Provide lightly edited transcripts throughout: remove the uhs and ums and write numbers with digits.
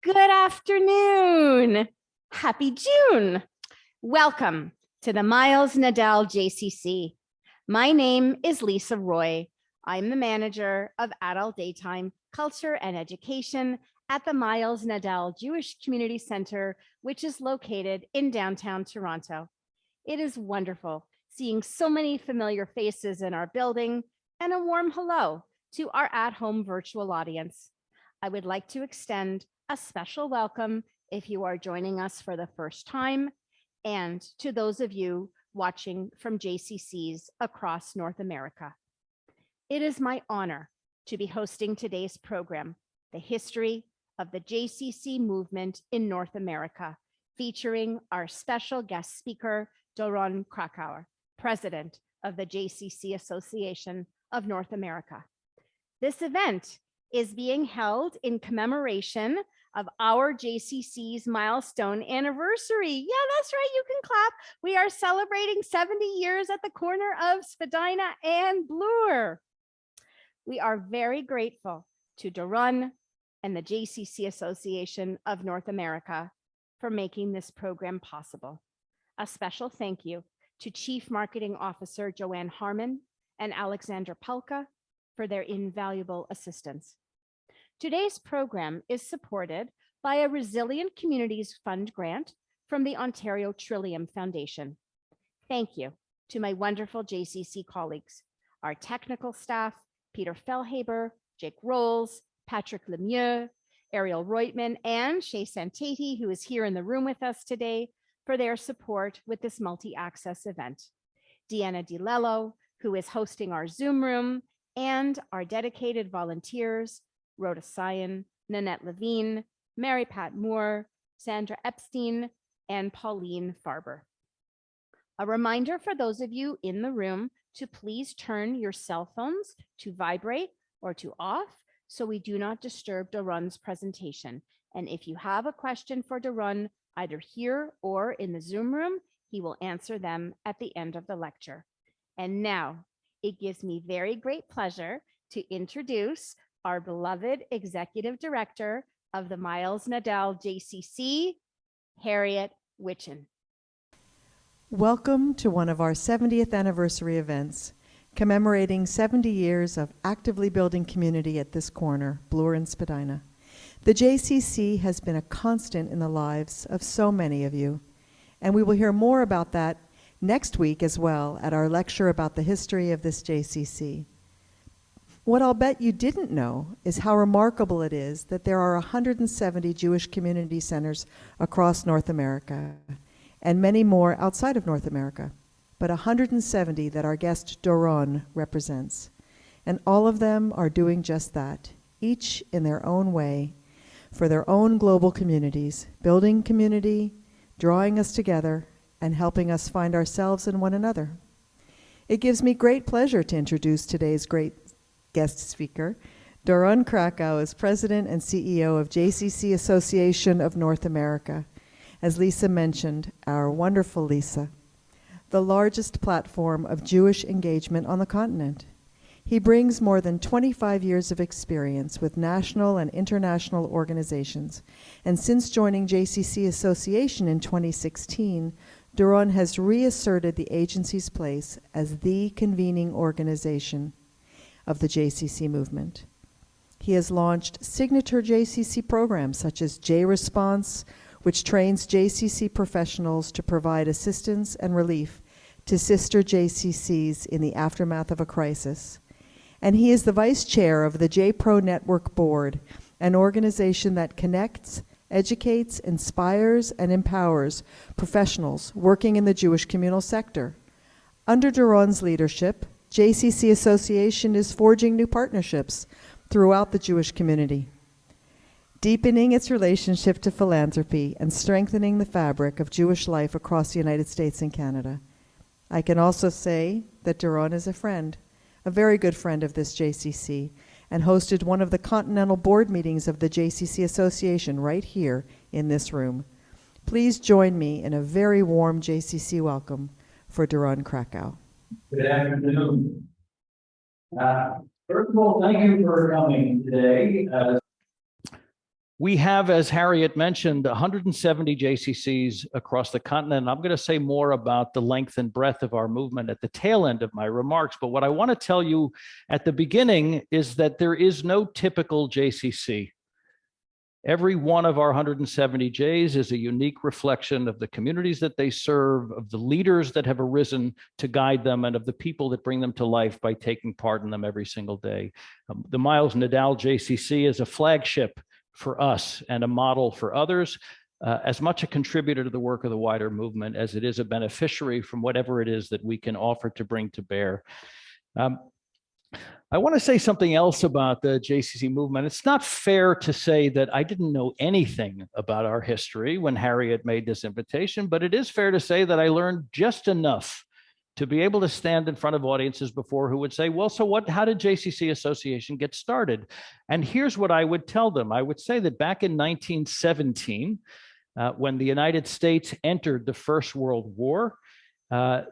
Good afternoon. Happy June. Welcome to the Miles Nadal JCC. My name is Lisa Roy. I'm the manager of Adult Daytime Culture and Education at the Miles Nadal Jewish Community Center, which is located in downtown Toronto. It is wonderful seeing so many familiar faces in our building, and a warm hello to our at-home virtual audience. I would like to extend a special welcome if you are joining us for the first time, and to those of you watching from JCCs across North America. It is my honor to be hosting today's program, The History of the JCC Movement in North America, featuring our special guest speaker, Doron Krakow, President of the JCC Association of North America. This event is being held in commemoration of our JCC's milestone anniversary. Yeah, that's right, you can clap. We are celebrating 70 years at the corner of Spadina and Bloor. We are very grateful to Doron and the JCC Association of North America for making this program possible. A special thank you to Chief Marketing Officer Joanne Harmon and Alexandra Palka for their invaluable assistance. Today's program is supported by a Resilient Communities Fund grant from the Ontario Trillium Foundation. Thank you to my wonderful JCC colleagues, our technical staff, Peter Fellhaber, Jake Rolls, Patrick Lemieux, Ariel Reutman, and Shay Santati, who is here in the room with us today, for their support with this multi-access event. Deanna DiLello, who is hosting our Zoom room, and our dedicated volunteers, Rhoda Sion, Nanette Levine, Mary Pat Moore, Sandra Epstein, and Pauline Farber. A reminder for those of you in the room to please turn your cell phones to vibrate or to off so we do not disturb Doron's presentation. And if you have a question for Doron, either here or in the Zoom room, he will answer them at the end of the lecture. And now, it gives me very great pleasure to introduce our beloved Executive Director of the Miles Nadal JCC, Harriet Witchen. Welcome to one of our 70th anniversary events, commemorating 70 years of actively building community at this corner, Bloor and Spadina. The JCC has been a constant in the lives of so many of you, and we will hear more about that next week as well at our lecture about the history of this JCC. What I'll bet you didn't know is how remarkable it is that there are 170 Jewish community centers across North America, and many more outside of North America, but 170 that our guest Doron represents. And all of them are doing just that, each in their own way, for their own global communities, building community, drawing us together, and helping us find ourselves and one another. It gives me great pleasure to introduce today's great guest speaker. Doron Krakow is President and CEO of JCC Association of North America. As Lisa mentioned, our wonderful Lisa, the largest platform of Jewish engagement on the continent. He brings more than 25 years of experience with national and international organizations, and since joining JCC Association in 2016, Doron has reasserted the agency's place as the convening organization of the JCC movement. He has launched signature JCC programs such as J-Response, which trains JCC professionals to provide assistance and relief to sister JCCs in the aftermath of a crisis. And he is the vice chair of the J-Pro Network Board, an organization that connects, educates, inspires, and empowers professionals working in the Jewish communal sector. Under Doron's leadership, JCC Association is forging new partnerships throughout the Jewish community, deepening its relationship to philanthropy and strengthening the fabric of Jewish life across the United States and Canada. I can also say that Doron is a friend, a very good friend of this JCC, and hosted one of the continental board meetings of the JCC Association right here in this room. Please join me in a very warm JCC welcome for Doron Krakow. Good afternoon. First of all, thank you for coming today. We have, as Harriet mentioned, 170 JCCs across the continent. I'm going to say more about the length and breadth of our movement at the tail end of my remarks. But what I want to tell you at the beginning is that there is no typical JCC. Every one of our 170 Js is a unique reflection of the communities that they serve, of the leaders that have arisen to guide them, and of the people that bring them to life by taking part in them every single day. The Miles Nadal JCC is a flagship for us and a model for others, as much a contributor to the work of the wider movement as it is a beneficiary from whatever it is that we can offer to bring to bear. I want to say something else about the JCC movement. It's not fair to say that I didn't know anything about our history when Harriet made this invitation, but it is fair to say that I learned just enough to be able to stand in front of audiences before who would say, well, so what, how did JCC Association get started? And here's what I would tell them. I would say that back in 1917, when the United States entered the First World War,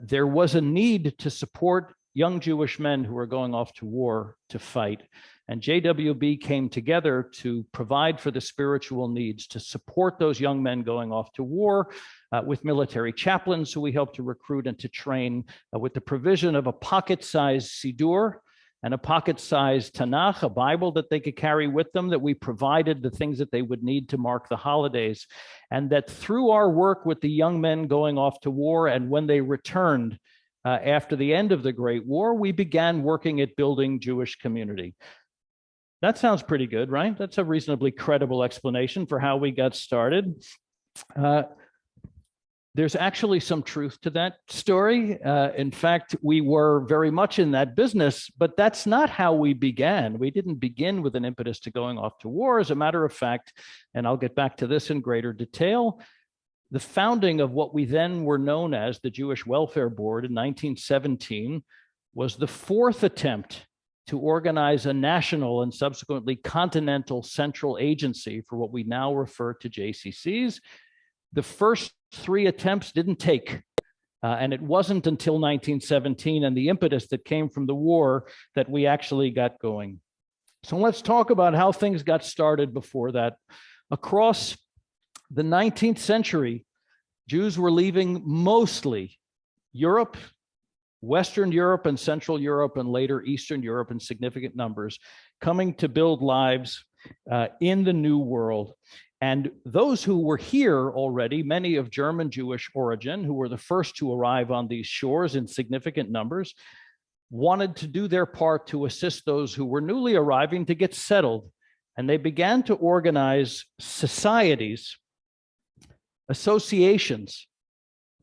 there was a need to support young Jewish men who were going off to war to fight. And JWB came together to provide for the spiritual needs, to support those young men going off to war with military chaplains who we helped to recruit and to train, with the provision of a pocket-sized Siddur and a pocket-sized Tanakh, a Bible that they could carry with them, that we provided the things that they would need to mark the holidays. And that through our work with the young men going off to war, and when they returned after the end of the Great War, we began working at building Jewish community. That sounds pretty good, right? That's a reasonably credible explanation for how we got started. There's actually some truth to that story. In fact, we were very much in that business, but that's not how we began. We didn't begin with an impetus to going off to war. As a matter of fact, and I'll get back to this in greater detail, the founding of what we then were known as the Jewish Welfare Board in 1917 was the fourth attempt to organize a national and subsequently continental central agency for what we now refer to JCCs. The first three attempts didn't take, and it wasn't until 1917 and the impetus that came from the war that we actually got going. So let's talk about how things got started before that. Across the 19th century, Jews were leaving mostly Europe, Western Europe and Central Europe, and later Eastern Europe in significant numbers, coming to build lives in the New World. And those who were here already, many of German Jewish origin, who were the first to arrive on these shores in significant numbers, wanted to do their part to assist those who were newly arriving to get settled. And they began to organize societies, associations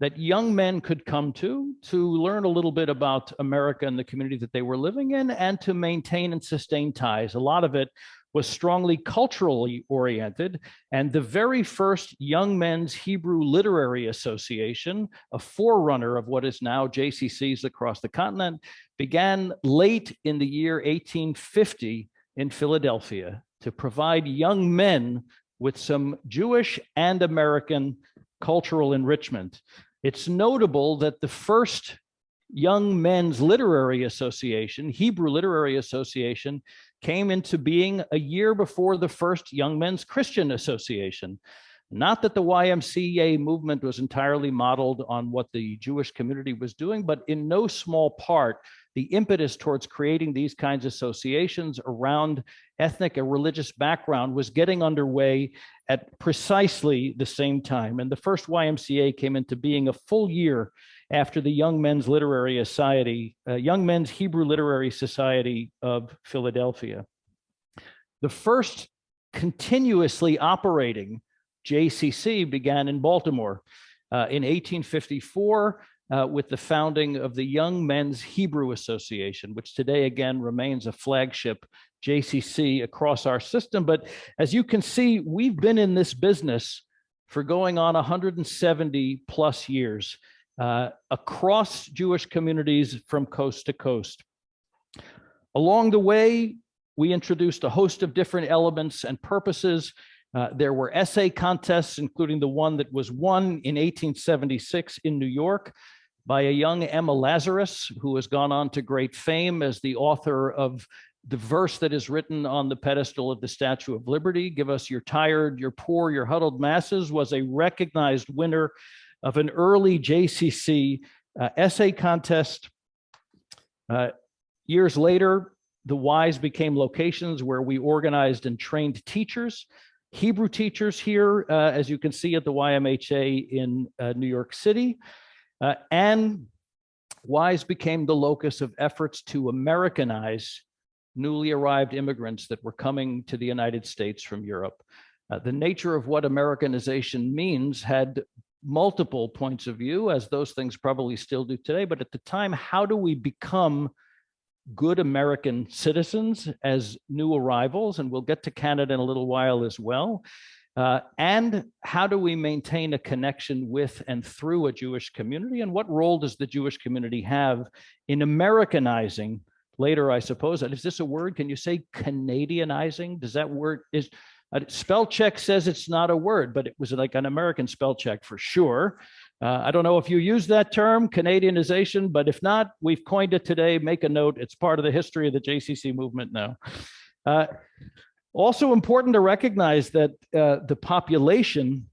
that young men could come to learn a little bit about America and the community that they were living in, and to maintain and sustain ties. A lot of it was strongly culturally oriented, and the very first Young Men's Hebrew Literary Association, a forerunner of what is now JCCs across the continent, began late in the year 1850 in Philadelphia to provide young men with some Jewish and American cultural enrichment. It's notable that the first Young Men's Literary Association, Hebrew Literary Association, came into being a year before the first Young Men's Christian Association. Not that the YMCA movement was entirely modeled on what the Jewish community was doing, but in no small part, the impetus towards creating these kinds of associations around ethnic and religious background was getting underway at precisely the same time. And the first YMCA came into being a full year after the Young Men's Literary Society, Young Men's Hebrew Literary Society of Philadelphia. The first continuously operating JCC began in Baltimore in 1854 with the founding of the Young Men's Hebrew Association, which today again remains a flagship JCC across our system. But as you can see, we've been in this business for going on 170 plus years across Jewish communities from coast to coast. Along the way, we introduced a host of different elements and purposes. There were essay contests, including the one that was won in 1876 in New York by a young Emma Lazarus, who has gone on to great fame as the author of the verse that is written on the pedestal of the Statue of Liberty, "Give us your tired, your poor, your huddled masses," was a recognized winner of an early JCC essay contest. Years later, the Ys became locations where we organized and trained teachers, Hebrew teachers here, as you can see at the YMHA in New York City. And Ys became the locus of efforts to Americanize newly arrived immigrants that were coming to the United States from Europe. The nature of what Americanization means had multiple points of view, as those things probably still do today. But at the time, how do we become good American citizens as new arrivals? And we'll get to Canada in a little while as well. And how do we maintain a connection with and through a Jewish community? And what role does the Jewish community have in Americanizing later, I suppose? Is this a word? Can you say Canadianizing? Does that word is spell check says it's not a word, but it was like an American spell check for sure. I don't know if you use that term, Canadianization, but if not, we've coined it today. Make a note. It's part of the history of the JCC movement now. Also important to recognize that the population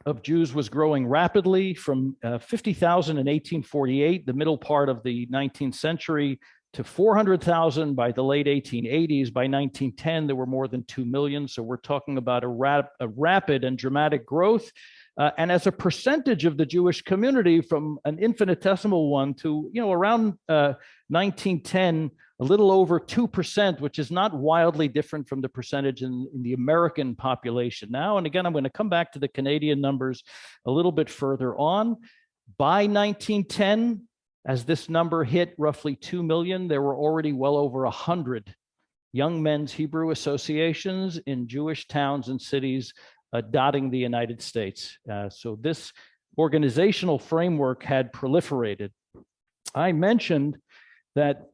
of Jews was growing rapidly from 50,000 in 1848, the middle part of the 19th century, to 400,000 by the late 1880s. By 1910, there were more than 2 million. So we're talking about a rapid and dramatic growth. And as a percentage of the Jewish community, from an infinitesimal one to, around 1910, a little over 2%, which is not wildly different from the percentage in the American population now. And again, I'm going to come back to the Canadian numbers a little bit further on. By 1910, as this number hit roughly 2 million, there were already well over 100 young men's Hebrew associations in Jewish towns and cities dotting the United States. So this organizational framework had proliferated. I mentioned that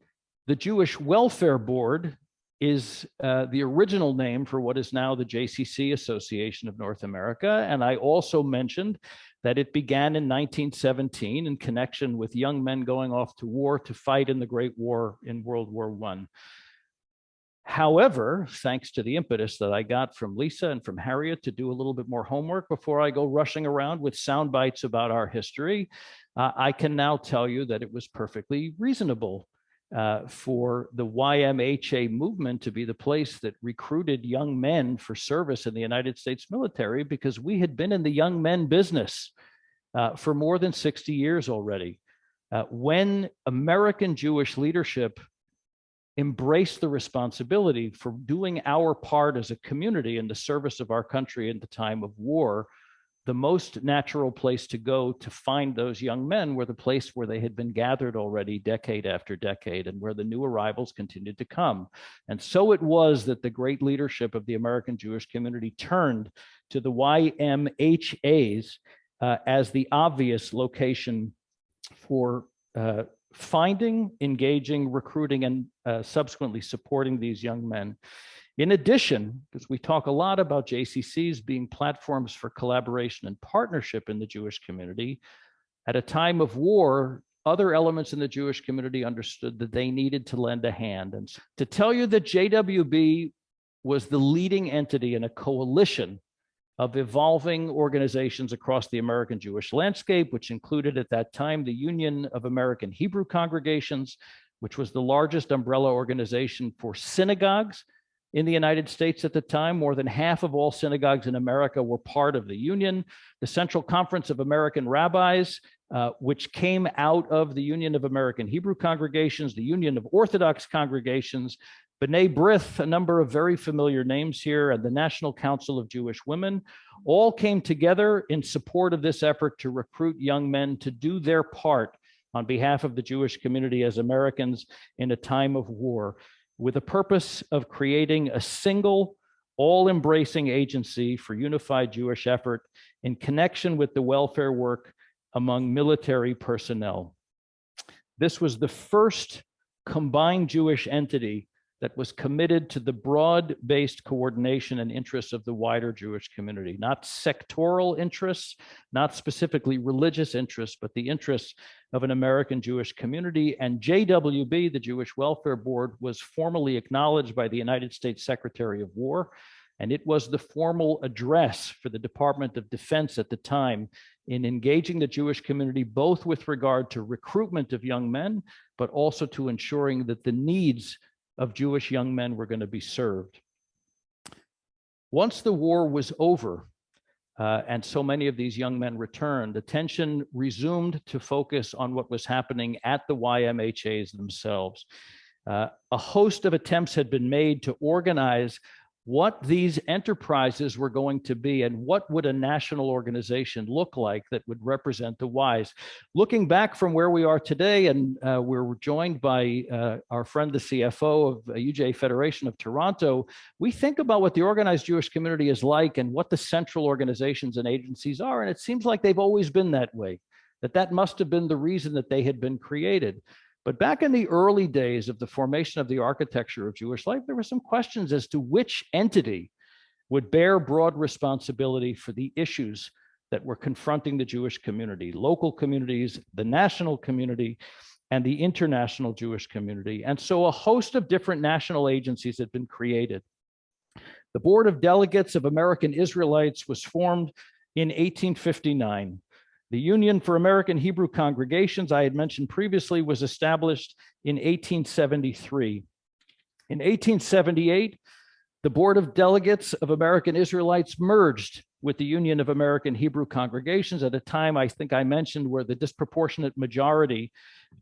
the Jewish Welfare Board is the original name for what is now the JCC Association of North America. And I also mentioned that it began in 1917 in connection with young men going off to war to fight in the Great War in World War I. However, thanks to the impetus that I got from Lisa and from Harriet to do a little bit more homework before I go rushing around with sound bites about our history, I can now tell you that it was perfectly reasonable for the YMHA movement to be the place that recruited young men for service in the United States military, because we had been in the young men business for more than 60 years already. When American Jewish leadership embraced the responsibility for doing our part as a community in the service of our country in the time of war, the most natural place to go to find those young men were the place where they had been gathered already decade after decade, and where the new arrivals continued to come. And so it was that the great leadership of the American Jewish community turned to the YMHAs as the obvious location for finding, engaging, recruiting, and subsequently supporting these young men. In addition, because we talk a lot about JCCs being platforms for collaboration and partnership in the Jewish community, at a time of war, other elements in the Jewish community understood that they needed to lend a hand. And to tell you that JWB was the leading entity in a coalition of evolving organizations across the American Jewish landscape, which included at that time the Union of American Hebrew Congregations, which was the largest umbrella organization for synagogues in the United States at the time. More than half of all synagogues in America were part of the union. The Central Conference of American Rabbis, which came out of the Union of American Hebrew Congregations, the Union of Orthodox Congregations, B'nai B'rith, a number of very familiar names here, and the National Council of Jewish Women, all came together in support of this effort to recruit young men to do their part on behalf of the Jewish community as Americans in a time of war, with the purpose of creating a single, all-embracing agency for unified Jewish effort in connection with the welfare work among military personnel. This was the first combined Jewish entity that was committed to the broad-based coordination and interests of the wider Jewish community, not sectoral interests, not specifically religious interests, but the interests of an American Jewish community. And JWB, the Jewish Welfare Board, was formally acknowledged by the United States Secretary of War, and it was the formal address for the Department of Defense at the time in engaging the Jewish community, both with regard to recruitment of young men, but also to ensuring that the needs of Jewish young men were going to be served. Once the war was over, and so many of these young men returned, attention resumed to focus on what was happening at the YMHAs themselves. A host of attempts had been made to organize what these enterprises were going to be and what would a national organization look like that would represent the Ys. Looking back from where we are today, and we're joined by our friend, the CFO of UJ Federation of Toronto, we think about what the organized Jewish community is like and what the central organizations and agencies are, and it seems like they've always been that way, that must have been the reason that they had been created. But back in the early days of the formation of the architecture of Jewish life, there were some questions as to which entity would bear broad responsibility for the issues that were confronting the Jewish community, local communities, the national community, and the international Jewish community. And so a host of different national agencies had been created. The Board of Delegates of American Israelites was formed in 1859. The Union for American Hebrew Congregations, I had mentioned previously, was established in 1873. In 1878, the Board of Delegates of American Israelites merged with the Union of American Hebrew Congregations at a time, I think I mentioned, where the disproportionate majority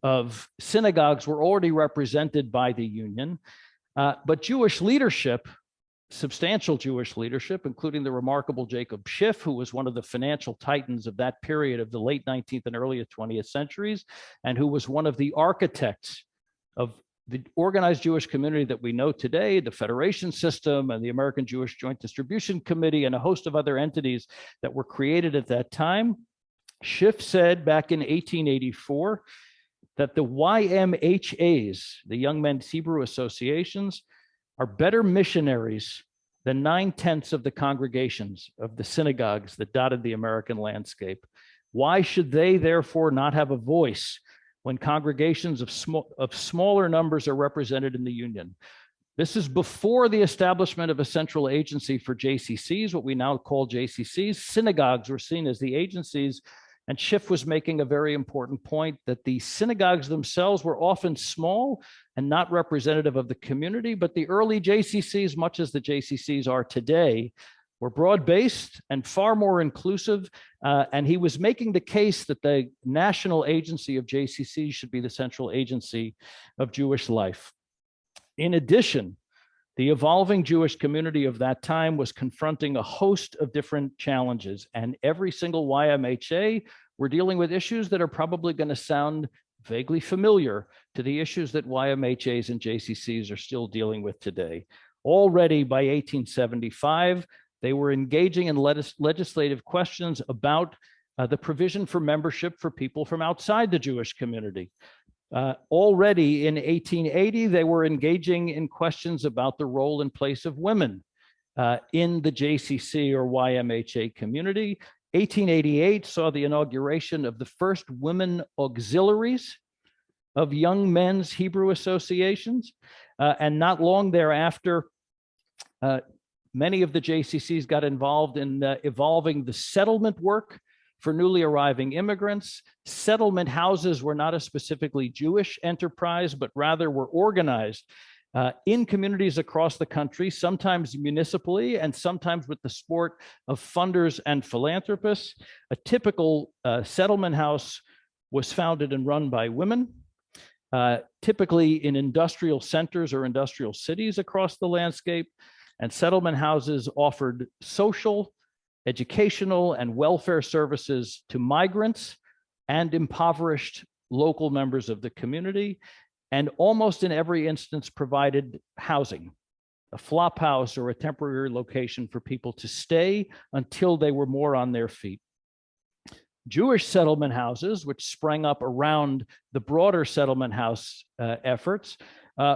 of synagogues were already represented by the Union. But Jewish leadership, substantial Jewish leadership, including the remarkable Jacob Schiff, who was one of the financial titans of that period of the late 19th and early 20th centuries, and who was one of the architects of the organized Jewish community that we know today, the Federation system and the American Jewish Joint Distribution Committee and a host of other entities that were created at that time. Schiff said back in 1884 that the YMHAs, the Young Men's Hebrew Associations, are better missionaries than 9/10 of the congregations of the synagogues that dotted the American landscape. Why should they therefore not have a voice when congregations of smaller numbers are represented in the Union? This is before the establishment of a central agency for JCCs, what we now call JCCs. Synagogues were seen as the agencies, and Schiff was making a very important point that the synagogues themselves were often small and not representative of the community, but the early JCCs, much as the JCCs are today, were broad-based and far more inclusive, and he was making the case that the national agency of JCCs should be the central agency of Jewish life. In addition, the evolving Jewish community of that time was confronting a host of different challenges, and every single YMHA were dealing with issues that are probably going to sound vaguely familiar to the issues that YMHAs and JCCs are still dealing with today. Already by 1875, they were engaging in legislative questions about the provision for membership for people from outside the Jewish community. Already in 1880, they were engaging in questions about the role and place of women in the JCC or YMHA community. 1888 saw the inauguration of the first women auxiliaries of Young Men's Hebrew Associations. And not long thereafter, many of the JCCs got involved in evolving the settlement work for newly arriving immigrants. Settlement houses were not a specifically Jewish enterprise, but rather were organized in communities across the country, sometimes municipally and sometimes with the support of funders and philanthropists. A typical settlement house was founded and run by women, typically in industrial centers or industrial cities across the landscape. And settlement houses offered social, educational, and welfare services to migrants and impoverished local members of the community, and almost in every instance provided housing, a flop house or a temporary location for people to stay until they were more on their feet. Jewish settlement houses, which sprang up around the broader settlement house efforts,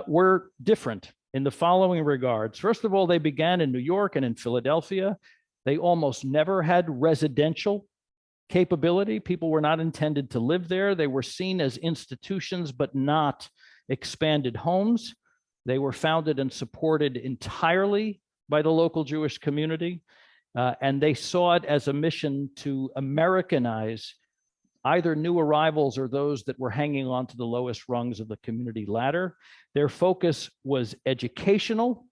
were different. in the following regards. First of all, they began in New York and in Philadelphia. They almost never had residential capability. People were not intended to live there. They were seen as institutions, but not expanded homes. They were founded and supported entirely by the local Jewish community. And they saw it as a mission to Americanize either new arrivals or those that were hanging on to the lowest rungs of the community ladder. Their focus was educational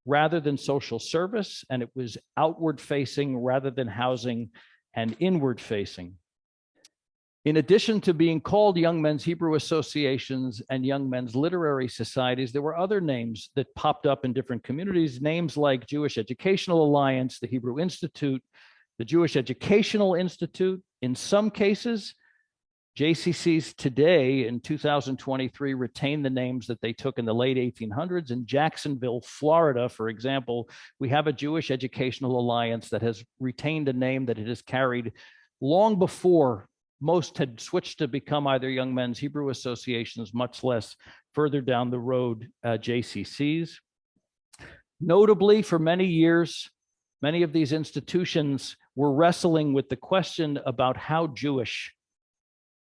rather than social service, and it was outward facing rather than housing and inward facing. In addition to being called Young Men's Hebrew Associations and Young Men's Literary Societies, there were other names that popped up in different communities, names like Jewish Educational Alliance, the Hebrew Institute, the Jewish Educational Institute. In some cases, JCCs today in 2023 retain the names that they took in the late 1800s. In Jacksonville, Florida, for example, we have a Jewish Educational Alliance that has retained a name that it has carried long before most had switched to become either Young Men's Hebrew Associations, much less further down the road, JCCs. Notably, for many years, many of these institutions were wrestling with the question about how Jewish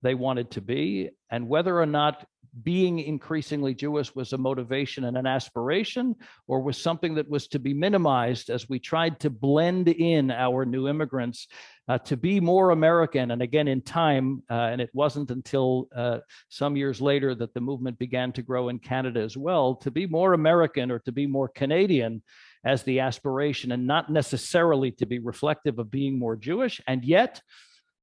they wanted to be, and whether or not being increasingly Jewish was a motivation and an aspiration, or was something that was to be minimized as we tried to blend in our new immigrants to be more American. And again, in time, and it wasn't until some years later that the movement began to grow in Canada as well, to be more American or to be more Canadian as the aspiration, and not necessarily to be reflective of being more Jewish. And yet,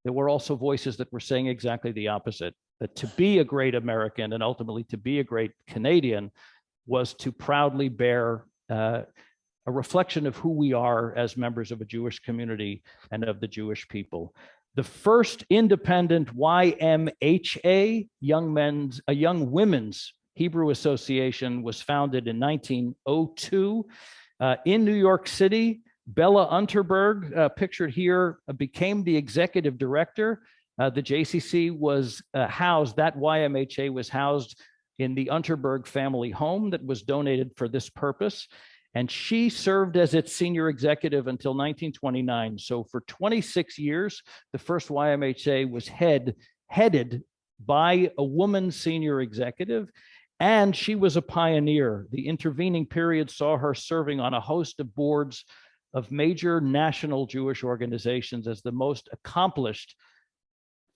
there were also voices that were saying exactly the opposite, that to be a great American and ultimately to be a great Canadian was to proudly bear a reflection of who we are as members of a Jewish community and of the Jewish people. The first independent YMHA, a Young Women's Hebrew Association, was founded in 1902 in New York City. Bella Unterberg, pictured here, became the executive director. The JCC was housed, that YMHA was housed in the Unterberg family home that was donated for this purpose. And she served as its senior executive until 1929. So for 26 years, the first YMHA was headed by a woman senior executive, and she was a pioneer. The intervening period saw her serving on a host of boards of major national Jewish organizations as the most accomplished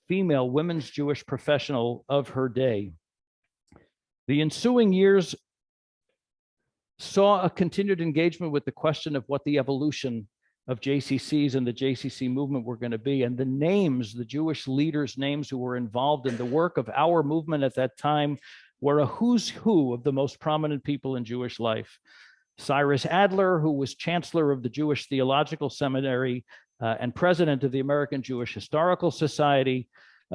female women's Jewish professional of her day. The ensuing years saw a continued engagement with the question of what the evolution of JCCs and the JCC movement were going to be, and the names, the Jewish leaders' names who were involved in the work of our movement at that time were a who's who of the most prominent people in Jewish life. Cyrus Adler, who was chancellor of the Jewish Theological Seminary and president of the American Jewish Historical Society.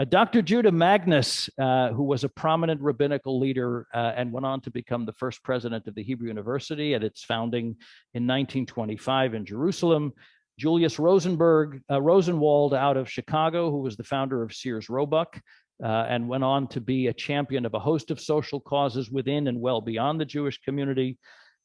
Dr. Judah Magnus, who was a prominent rabbinical leader and went on to become the first president of the Hebrew University at its founding in 1925 in Jerusalem. Julius Rosenwald out of Chicago, who was the founder of Sears Roebuck and went on to be a champion of a host of social causes within and well beyond the Jewish community.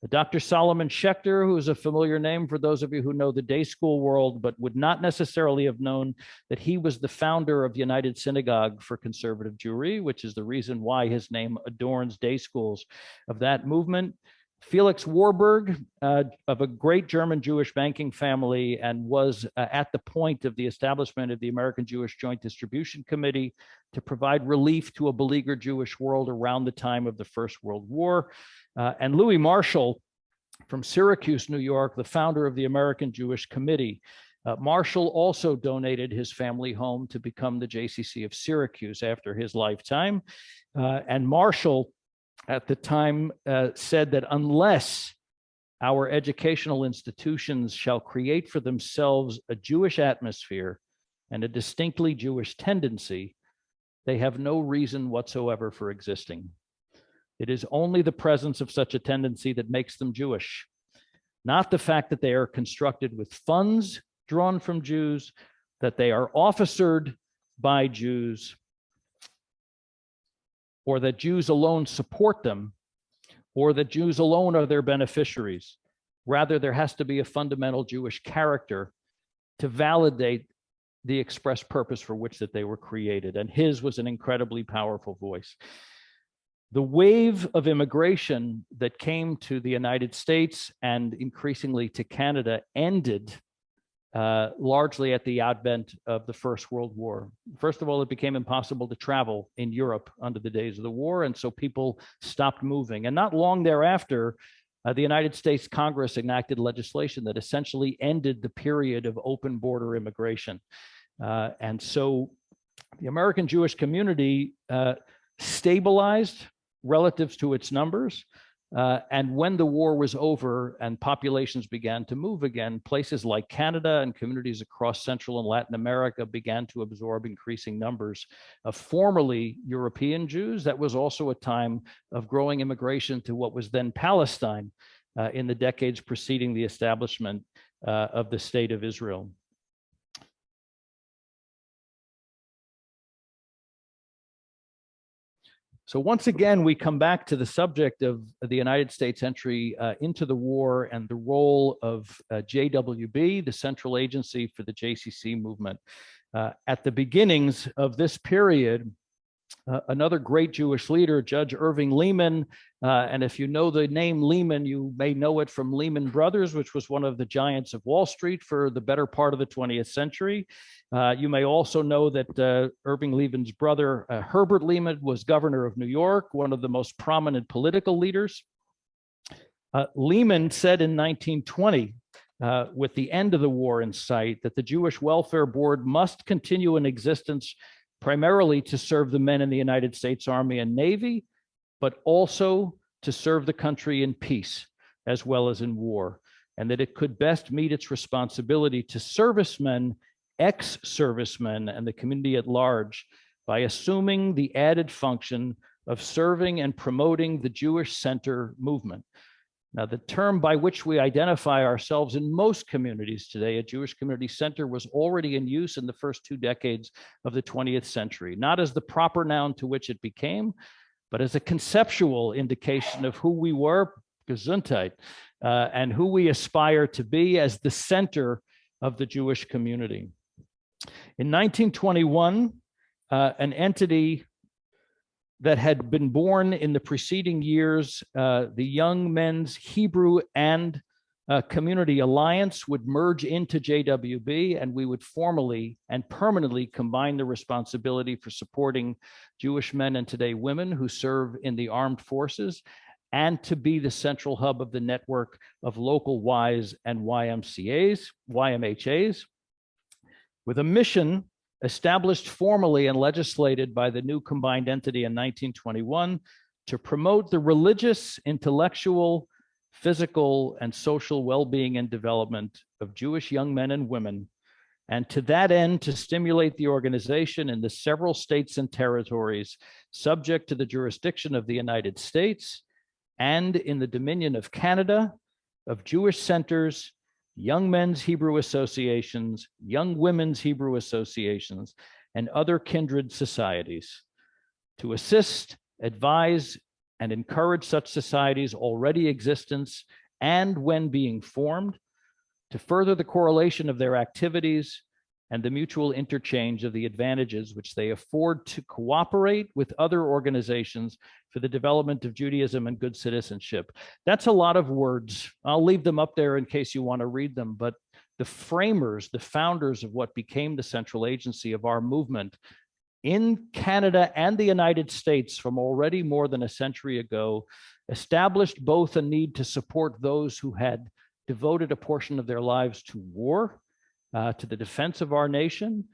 Dr. Solomon Schechter, who is a familiar name for those of you who know the day school world, but would not necessarily have known that he was the founder of United Synagogue for Conservative Jewry, which is the reason why his name adorns day schools of that movement. Felix Warburg, of a great German Jewish banking family, and was at the point of the establishment of the American Jewish Joint Distribution Committee to provide relief to a beleaguered Jewish world around the time of the First World War. And Louis Marshall from Syracuse, New York, the founder of the American Jewish Committee. Marshall also donated his family home to become the JCC of Syracuse after his lifetime. And Marshall, at the time, said that unless our educational institutions shall create for themselves a Jewish atmosphere and a distinctly Jewish tendency, they have no reason whatsoever for existing. It is only the presence of such a tendency that makes them Jewish, not the fact that they are constructed with funds drawn from Jews, that they are officered by Jews, or that Jews alone support them, or that Jews alone are their beneficiaries. Rather, there has to be a fundamental Jewish character to validate the express purpose for which that they were created. And his was an incredibly powerful voice. The wave of immigration that came to the United States and increasingly to Canada ended largely at the advent of the First World War. First of all, it became impossible to travel in Europe under the days of the war, and so people stopped moving. And not long thereafter, the United States Congress enacted legislation that essentially ended the period of open border immigration. And so the American Jewish community stabilized relative to its numbers. And when the war was over and populations began to move again, places like Canada and communities across Central and Latin America began to absorb increasing numbers of formerly European Jews. That was also a time of growing immigration to what was then Palestine in the decades preceding the establishment of the State of Israel. So once again, we come back to the subject of the United States entry into the war and the role of JWB, the central agency for the JCC movement. At the beginnings of this period, another great Jewish leader, Judge Irving Lehman, and if you know the name Lehman, you may know it from Lehman Brothers, which was one of the giants of Wall Street for the better part of the 20th century. You may also know that Irving Lehman's brother, Herbert Lehman, was governor of New York, one of the most prominent political leaders. Lehman said in 1920, with the end of the war in sight, that the Jewish Welfare Board must continue in existence primarily to serve the men in the United States Army and Navy, but also to serve the country in peace as well as in war, and that it could best meet its responsibility to servicemen, ex-servicemen, and the community at large by assuming the added function of serving and promoting the Jewish Center movement. Now, the term by which we identify ourselves in most communities today, a Jewish community center, was already in use in the first 2 decades of the 20th century, not as the proper noun to which it became, but as a conceptual indication of who we were, Gesundheit, and who we aspire to be as the center of the Jewish community. In 1921, an entity that had been born in the preceding years, the Young Men's Hebrew and Community Alliance, would merge into JWB, and we would formally and permanently combine the responsibility for supporting Jewish men and today women who serve in the armed forces, and to be the central hub of the network of local Ys and YMHAs, with a mission established formally and legislated by the new combined entity in 1921 to promote the religious, intellectual, physical, and social well-being and development of Jewish young men and women, and to that end to stimulate the organization in the several states and territories subject to the jurisdiction of the United States and in the Dominion of Canada, of Jewish centers, Young Men's Hebrew Associations, Young Women's Hebrew Associations, and other kindred societies, to assist, advise, and encourage such societies' already existence and when being formed, to further the correlation of their activities and the mutual interchange of the advantages which they afford to cooperate with other organizations for the development of Judaism and good citizenship. That's a lot of words. I'll leave them up there in case you want to read them, but the framers, the founders of what became the central agency of our movement in Canada and the United States from already more than a century ago, established both a need to support those who had devoted a portion of their lives to war, to the defense of our nation,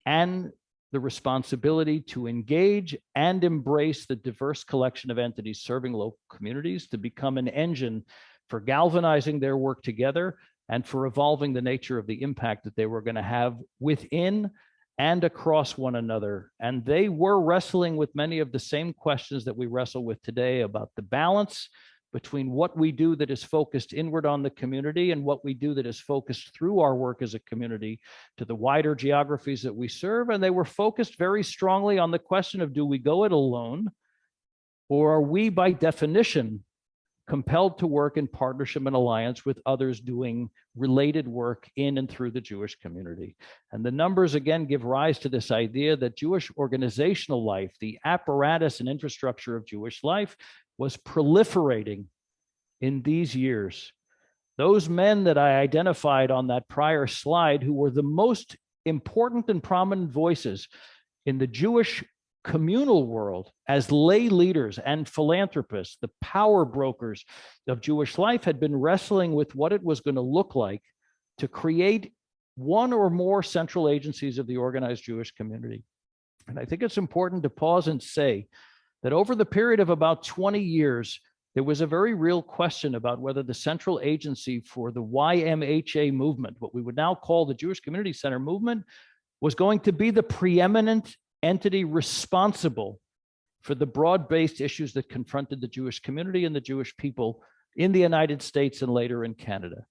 and the responsibility to engage and embrace the diverse collection of entities serving local communities to become an engine for galvanizing their work together and for evolving the nature of the impact that they were going to have within and across one another. And they were wrestling with many of the same questions that we wrestle with today about the balance between what we do that is focused inward on the community and what we do that is focused through our work as a community to the wider geographies that we serve. And they were focused very strongly on the question of, do we go it alone, or are we by definition compelled to work in partnership and alliance with others doing related work in and through the Jewish community. And the numbers again give rise to this idea that Jewish organizational life, the apparatus and infrastructure of Jewish life, was proliferating in these years. Those men that I identified on that prior slide, who were the most important and prominent voices in the Jewish communal world as lay leaders and philanthropists, the power brokers of Jewish life, had been wrestling with what it was going to look like to create one or more central agencies of the organized Jewish community. And I think it's important to pause and say that over the period of about 20 years, there was a very real question about whether the central agency for the YMHA movement, what we would now call the Jewish Community Center movement, was going to be the preeminent entity responsible for the broad-based issues that confronted the Jewish community and the Jewish people in the United States and later in Canada.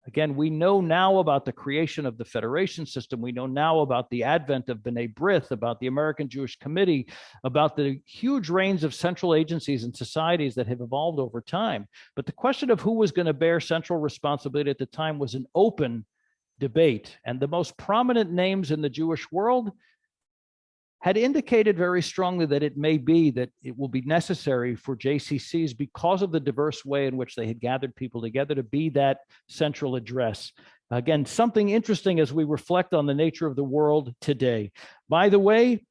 Again, we know now about the creation of the federation system. We know now about the advent of B'nai B'rith, about the American Jewish Committee, about the huge range of central agencies and societies that have evolved over time. But the question of who was going to bear central responsibility at the time was an open debate. And the most prominent names in the Jewish world had indicated very strongly that it may be that it will be necessary for JCCs, because of the diverse way in which they had gathered people together, to be that central address. Again, something interesting as we reflect on the nature of the world today. By the way,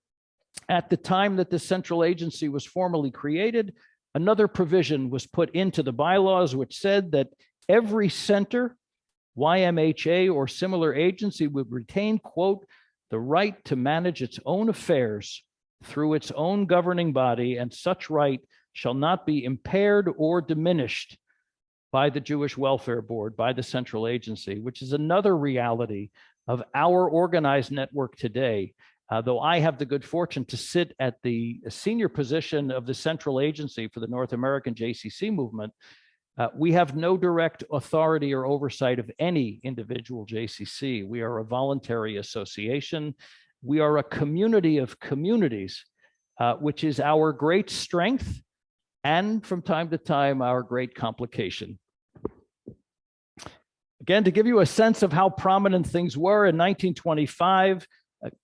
at the time that the central agency was formally created, another provision was put into the bylaws which said that every center, YMHA or similar agency, would retain, quote, the right to manage its own affairs through its own governing body, and such right shall not be impaired or diminished by the Jewish Welfare Board, by the central agency, which is another reality of our organized network today. Though I have the good fortune to sit at the senior position of the central agency for the North American JCC movement, we have no direct authority or oversight of any individual JCC. We are a voluntary association. We are a community of communities, which is our great strength and from time to time our great complication. Again, to give you a sense of how prominent things were, in 1925,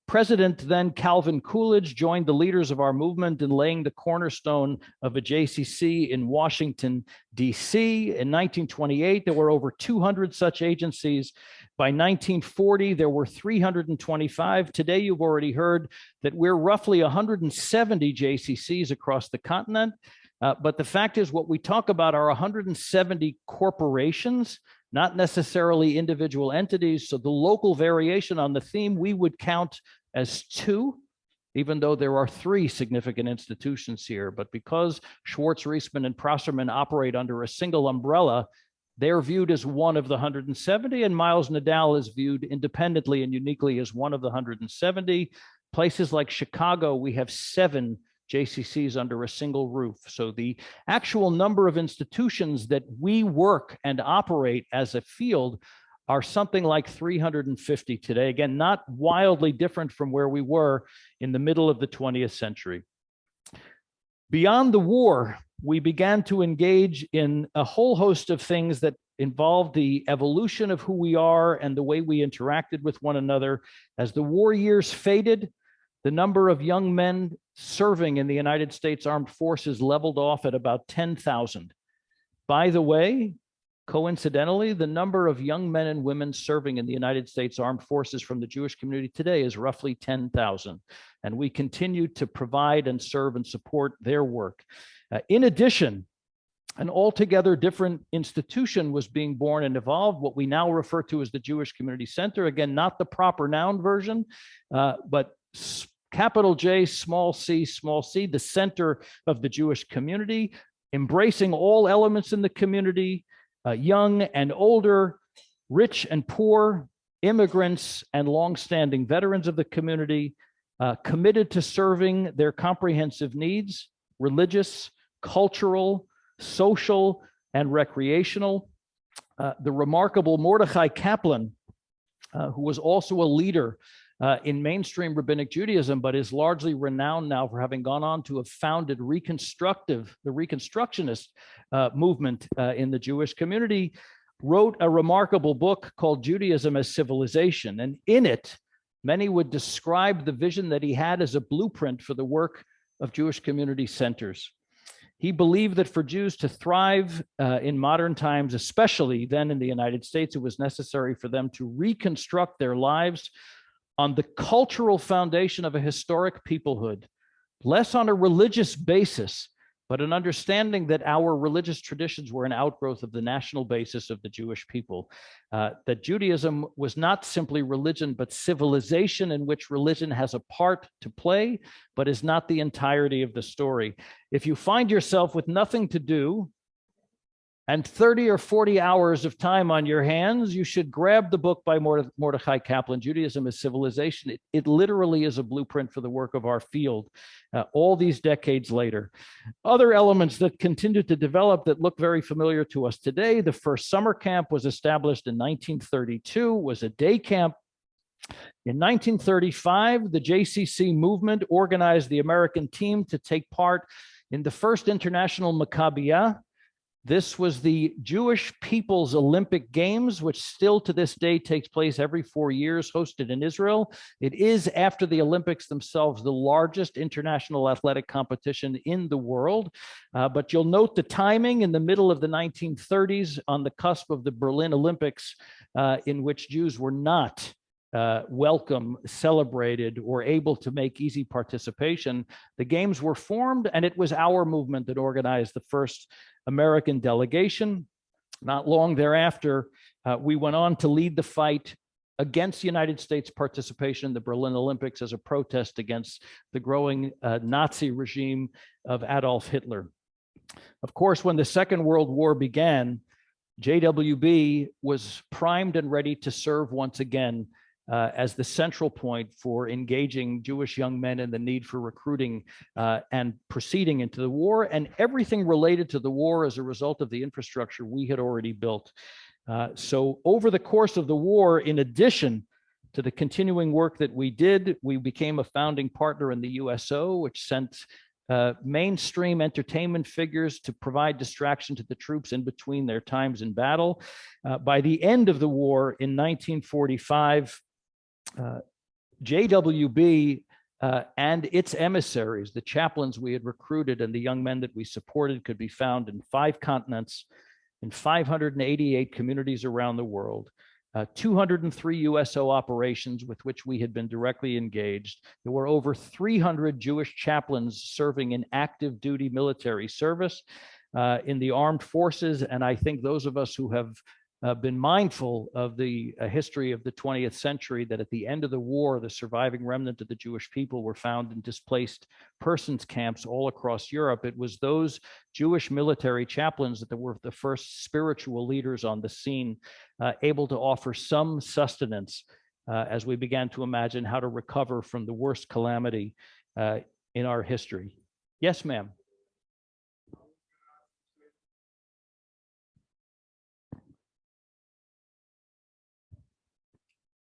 President then Calvin Coolidge joined the leaders of our movement in laying the cornerstone of a JCC in Washington, D.C. In 1928, there were over 200 such agencies. By 1940, there were 325. Today, you've already heard that we're roughly 170 JCCs across the continent. But the fact is, what we talk about are 170 corporations, not necessarily individual entities. So the local variation on the theme we would count as 2, even though there are 3 significant institutions here. But because Schwartz, Reisman, and Prosserman operate under a single umbrella, they're viewed as one of the 170, and Miles Nadal is viewed independently and uniquely as one of the 170. Places like Chicago, we have 7 JCCs under a single roof. So the actual number of institutions that we work and operate as a field are something like 350 today. Again, not wildly different from where we were in the middle of the 20th century. Beyond the war, we began to engage in a whole host of things that involved the evolution of who we are and the way we interacted with one another. As the war years faded, the number of young men serving in the United States Armed Forces leveled off at about 10,000. By the way, coincidentally, the number of young men and women serving in the United States Armed Forces from the Jewish community today is roughly 10,000. And we continue to provide and serve and support their work. In addition, an altogether different institution was being born and evolved, what we now refer to as the Jewish Community Center. Again, not the proper noun version, but capital J, small c, the center of the Jewish community, embracing all elements in the community, young and older, rich and poor, immigrants and longstanding veterans of the community, committed to serving their comprehensive needs, religious, cultural, social, and recreational. The remarkable Mordechai Kaplan, who was also a leader in mainstream rabbinic Judaism, but is largely renowned now for having gone on to have founded the Reconstructionist movement in the Jewish community, wrote a remarkable book called Judaism as Civilization. And in it, many would describe the vision that he had as a blueprint for the work of Jewish community centers. He believed that for Jews to thrive in modern times, especially then in the United States, it was necessary for them to reconstruct their lives on the cultural foundation of a historic peoplehood, less on a religious basis, but an understanding that our religious traditions were an outgrowth of the national basis of the Jewish people, that Judaism was not simply religion, but civilization in which religion has a part to play, but is not the entirety of the story. If you find yourself with nothing to do and 30 or 40 hours of time on your hands, you should grab the book by Mordechai Kaplan, Judaism as Civilization. It literally is a blueprint for the work of our field all these decades later. Other elements that continue to develop that look very familiar to us today: the first summer camp was established in 1932, was a day camp. In 1935, the JCC movement organized the American team to take part in the first international Maccabiyah. This was the Jewish People's Olympic Games, which still to this day takes place every 4 years, hosted in Israel. It is, after the Olympics themselves, the largest international athletic competition in the world. But you'll note the timing in the middle of the 1930s, on the cusp of the Berlin Olympics, in which Jews were not welcome, celebrated, or able to make easy participation. The games were formed, and it was our movement that organized the first American delegation. Not long thereafter, we went on to lead the fight against the United States participation in the Berlin Olympics as a protest against the growing Nazi regime of Adolf Hitler. Of course, when the Second World War began, JWB was primed and ready to serve once again as the central point for engaging Jewish young men in the need for recruiting and proceeding into the war, and everything related to the war as a result of the infrastructure we had already built. So over the course of the war, in addition to the continuing work that we did, we became a founding partner in the USO, which sent mainstream entertainment figures to provide distraction to the troops in between their times in battle. By the end of the war in 1945, JWB and its emissaries, the chaplains we had recruited and the young men that we supported, could be found in 5 continents, in 588 communities around the world, 203 USO operations with which we had been directly engaged. There were over 300 Jewish chaplains serving in active duty military service in the armed forces. And I think those of us who have been mindful of the history of the 20th century, that at the end of the war, the surviving remnant of the Jewish people were found in displaced persons camps all across Europe. It was those Jewish military chaplains that were the first spiritual leaders on the scene, able to offer some sustenance as we began to imagine how to recover from the worst calamity in our history. Yes, ma'am.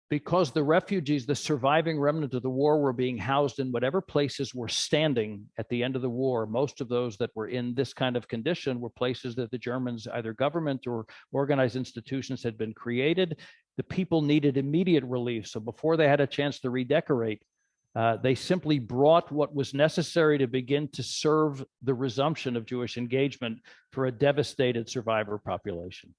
Because the refugees, the surviving remnant of the war, were being housed in whatever places were standing at the end of the war. Most of those that were in this kind of condition were places that the Germans, either government or organized institutions, had been created. The people needed immediate relief. So before they had a chance to redecorate, they simply brought what was necessary to begin to serve the resumption of Jewish engagement for a devastated survivor population.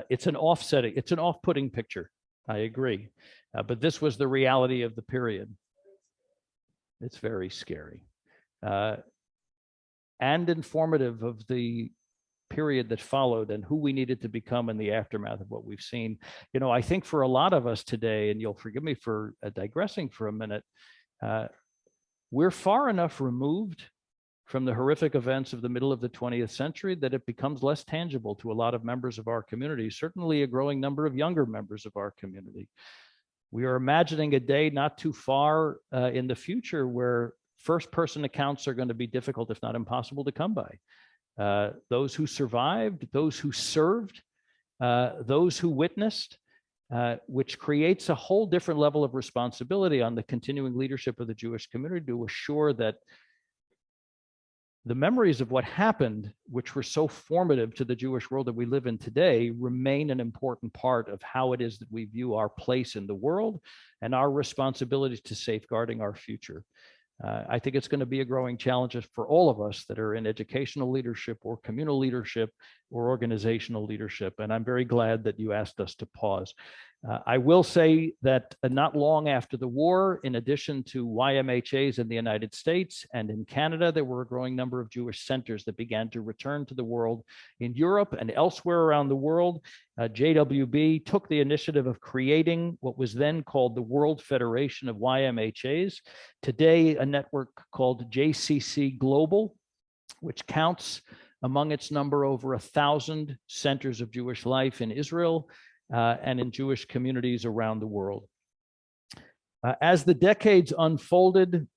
It's an offsetting, it's an off-putting picture. I agree. But this was the reality of the period. It's very scary and informative of the period that followed and who we needed to become in the aftermath of what we've seen. You know, I think for a lot of us today, and you'll forgive me for digressing for a minute, we're far enough removed from the horrific events of the middle of the 20th century that it becomes less tangible to a lot of members of our community, certainly a growing number of younger members of our community. We are imagining a day not too far in the future where first-person accounts are going to be difficult, if not impossible, to come by. Those who survived, those who served, those who witnessed, which creates a whole different level of responsibility on the continuing leadership of the Jewish community to assure that the memories of what happened, which were so formative to the Jewish world that we live in today, remain an important part of how it is that we view our place in the world and our responsibilities to safeguarding our future. I think it's going to be a growing challenge for all of us that are in educational leadership or communal leadership or organizational leadership. And I'm very glad that you asked us to pause. I will say that not long after the war, in addition to YMHAs in the United States and in Canada, there were a growing number of Jewish centers that began to return to the world in Europe and elsewhere around the world. JWB took the initiative of creating what was then called the World Federation of YMHAs, today a network called JCC Global, which counts among its number over 1,000 centers of Jewish life in Israel and in Jewish communities around the world. As the decades unfolded,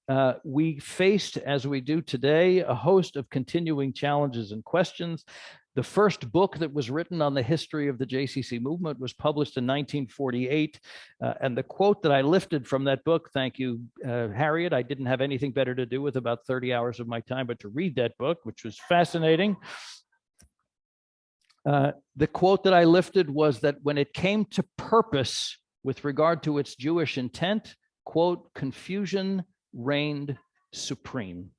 we faced, as we do today, a host of continuing challenges and questions. The first book that was written on the history of the JCC movement was published in 1948. And the quote that I lifted from that book, thank you, Harriet, I didn't have anything better to do with about 30 hours of my time but to read that book, which was fascinating. The quote that I lifted was that when it came to purpose with regard to its Jewish intent, quote, confusion reigned supreme.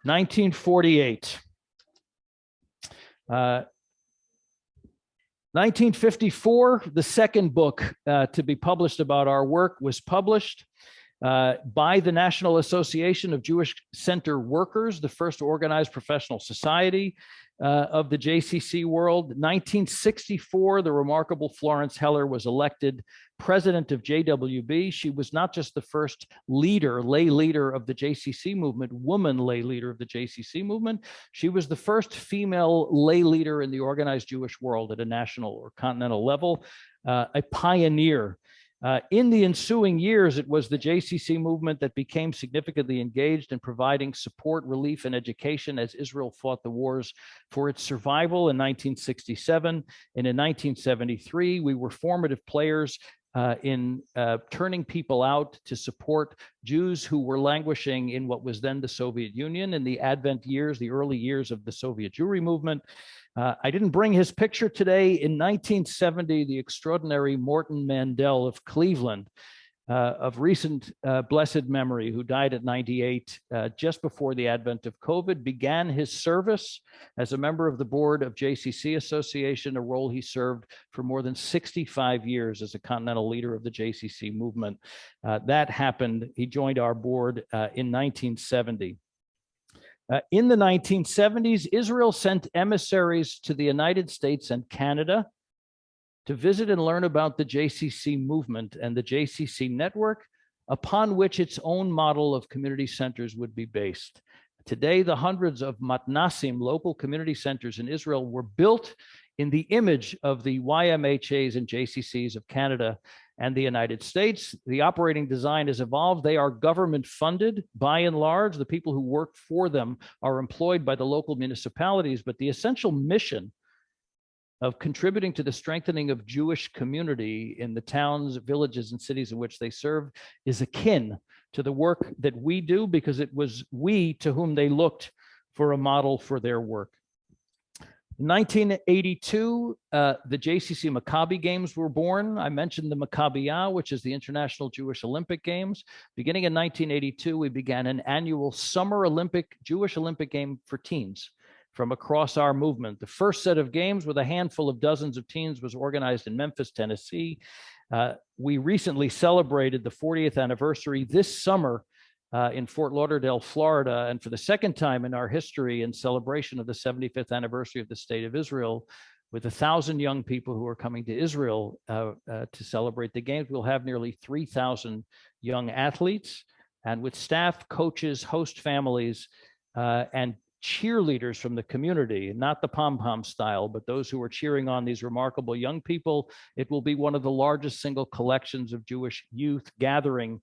1948. 1954, the second book to be published about our work was published by the National Association of Jewish Center Workers, the first organized professional society of the JCC world. 1964, the remarkable Florence Heller was elected president of JWB. She was not just the first leader, lay leader of the JCC movement, woman lay leader of the JCC movement. She was the first female lay leader in the organized Jewish world at a national or continental level, a pioneer. In the ensuing years, it was the JCC movement that became significantly engaged in providing support, relief, and education as Israel fought the wars for its survival in 1967. And in 1973, we were formative players in turning people out to support Jews who were languishing in what was then the Soviet Union in the advent years, the early years of the Soviet Jewry movement. I didn't bring his picture today. In 1970, the extraordinary Morton Mandel of Cleveland, of recent blessed memory, who died at 98 just before the advent of COVID, began his service as a member of the board of JCC Association, a role he served for more than 65 years as a continental leader of the JCC movement. That happened. He joined our board in 1970. In the 1970s, Israel sent emissaries to the United States and Canada to visit and learn about the JCC movement and the JCC network, upon which its own model of community centers would be based. Today, the hundreds of matnasim, local community centers in Israel, were built in the image of the YMHAs and JCCs of Canada and the United States. The operating design has evolved. They are government funded by and large. The people who work for them are employed by the local municipalities, but the essential mission of contributing to the strengthening of Jewish community in the towns, villages, and cities in which they serve is akin to the work that we do, because it was we to whom they looked for a model for their work. In 1982, the JCC Maccabi Games were born. I mentioned the Maccabiyah, which is the International Jewish Olympic Games. Beginning in 1982, we began an annual summer Jewish Olympic game for teens from across our movement. The first set of games with a handful of dozens of teens was organized in Memphis, Tennessee. We recently celebrated the 40th anniversary this summer in Fort Lauderdale, Florida, and for the second time in our history, in celebration of the 75th anniversary of the State of Israel, with 1,000 young people who are coming to Israel to celebrate the games. We'll have nearly 3,000 young athletes, and with staff, coaches, host families, and cheerleaders from the community, not the pom-pom style, but those who are cheering on these remarkable young people. It will be one of the largest single collections of Jewish youth gathering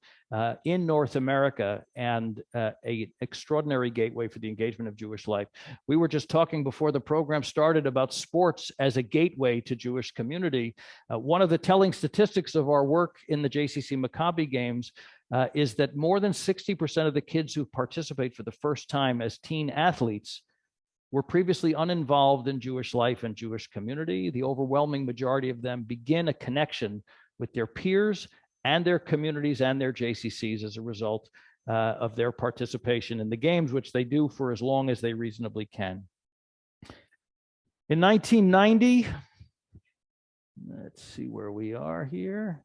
in North America, and an extraordinary gateway for the engagement of Jewish life. We were just talking before the program started about sports as a gateway to Jewish community. One of the telling statistics of our work in the JCC Maccabi Games is that more than 60% of the kids who participate for the first time as teen athletes were previously uninvolved in Jewish life and Jewish community. The overwhelming majority of them begin a connection with their peers and their communities and their JCCs as a result of their participation in the games, which they do for as long as they reasonably can. In 1990, let's see where we are here.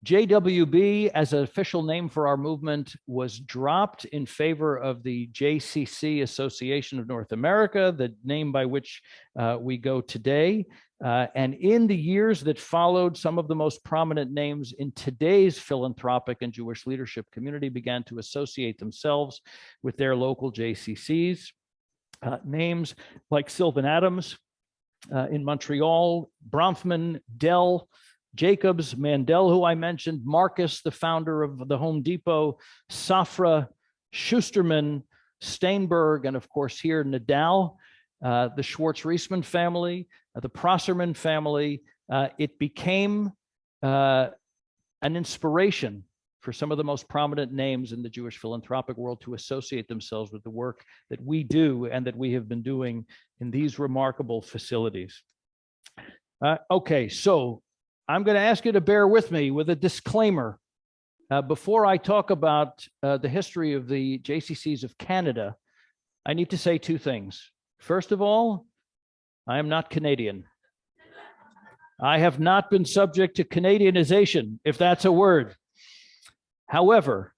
JWB, as an official name for our movement, was dropped in favor of the JCC Association of North America, the name by which we go today. And in the years that followed, some of the most prominent names in today's philanthropic and Jewish leadership community began to associate themselves with their local JCCs. Names like Sylvan Adams in Montreal, Bronfman, Dell, Jacobs, Mandel, who I mentioned, Marcus, the founder of the Home Depot, Safra, Schusterman, Steinberg, and of course here, Nadal, the Schwartz-Reisman family, the Prosserman family. It became an inspiration for some of the most prominent names in the Jewish philanthropic world to associate themselves with the work that we do and that we have been doing in these remarkable facilities. Okay, so I'm going to ask you to bear with me with a disclaimer. Before I talk about the history of the JCCs of Canada, I need to say two things. First of all, I am not Canadian. I have not been subject to Canadianization, if that's a word. However,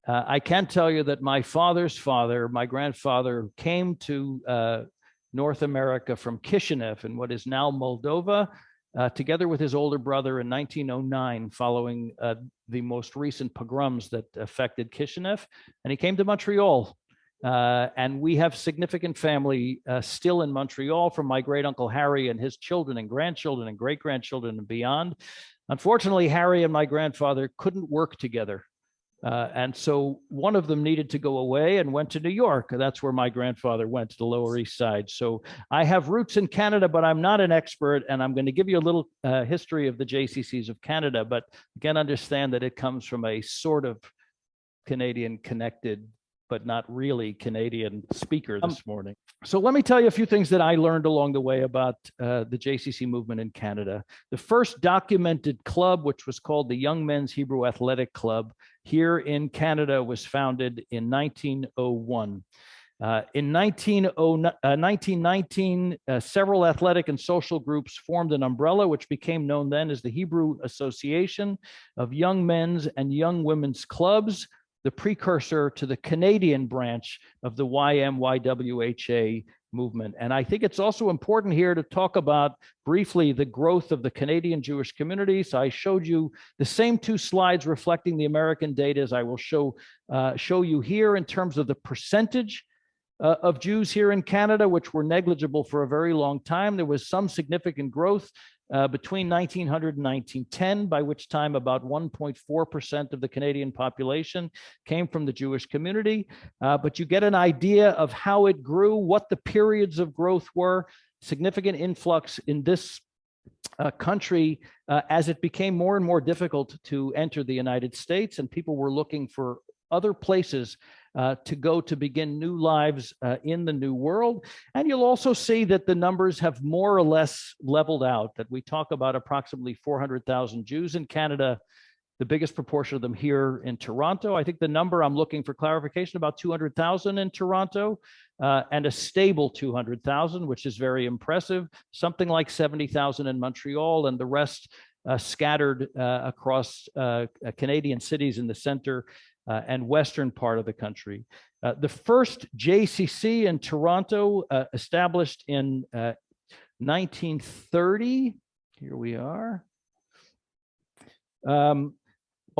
I can tell you that my father's father, my grandfather, came to North America from Kishinev in what is now Moldova, together with his older brother in 1909, following the most recent pogroms that affected Kishinev. And he came to Montreal. And we have significant family still in Montreal, from my great uncle Harry and his children and grandchildren and great-grandchildren and beyond. Unfortunately, Harry and my grandfather couldn't work together. And so one of them needed to go away and went to New York. That's where my grandfather went, to the Lower East Side. So I have roots in Canada, but I'm not an expert. And I'm going to give you a little history of the JCCs of Canada. But again, understand that it comes from a sort of Canadian connected, but not really Canadian speaker this morning. So let me tell you a few things that I learned along the way about the JCC movement in Canada. The first documented club, which was called the Young Men's Hebrew Athletic Club here in Canada, was founded in 1901. In 1919, several athletic and social groups formed an umbrella, which became known then as the Hebrew Association of Young Men's and Young Women's Clubs, the precursor to the Canadian branch of the YMYWHA movement. And I think it's also important here to talk about briefly the growth of the Canadian Jewish community. So I showed you the same two slides reflecting the American data as I will show you here in terms of the percentage of Jews here in Canada, which were negligible for a very long time. There was some significant growth between 1900 and 1910, by which time about 1.4% of the Canadian population came from the Jewish community. But you get an idea of how it grew, what the periods of growth were, significant influx in this country as it became more and more difficult to enter the United States, and people were looking for other places to go to begin new lives in the new world. And you'll also see that the numbers have more or less leveled out, that we talk about approximately 400,000 Jews in Canada, the biggest proportion of them here in Toronto. I think the number I'm looking for clarification, about 200,000 in Toronto, and a stable 200,000, which is very impressive, something like 70,000 in Montreal, and the rest scattered across Canadian cities in the center and western part of the country. The first JCC in Toronto, established in 1930, here we are,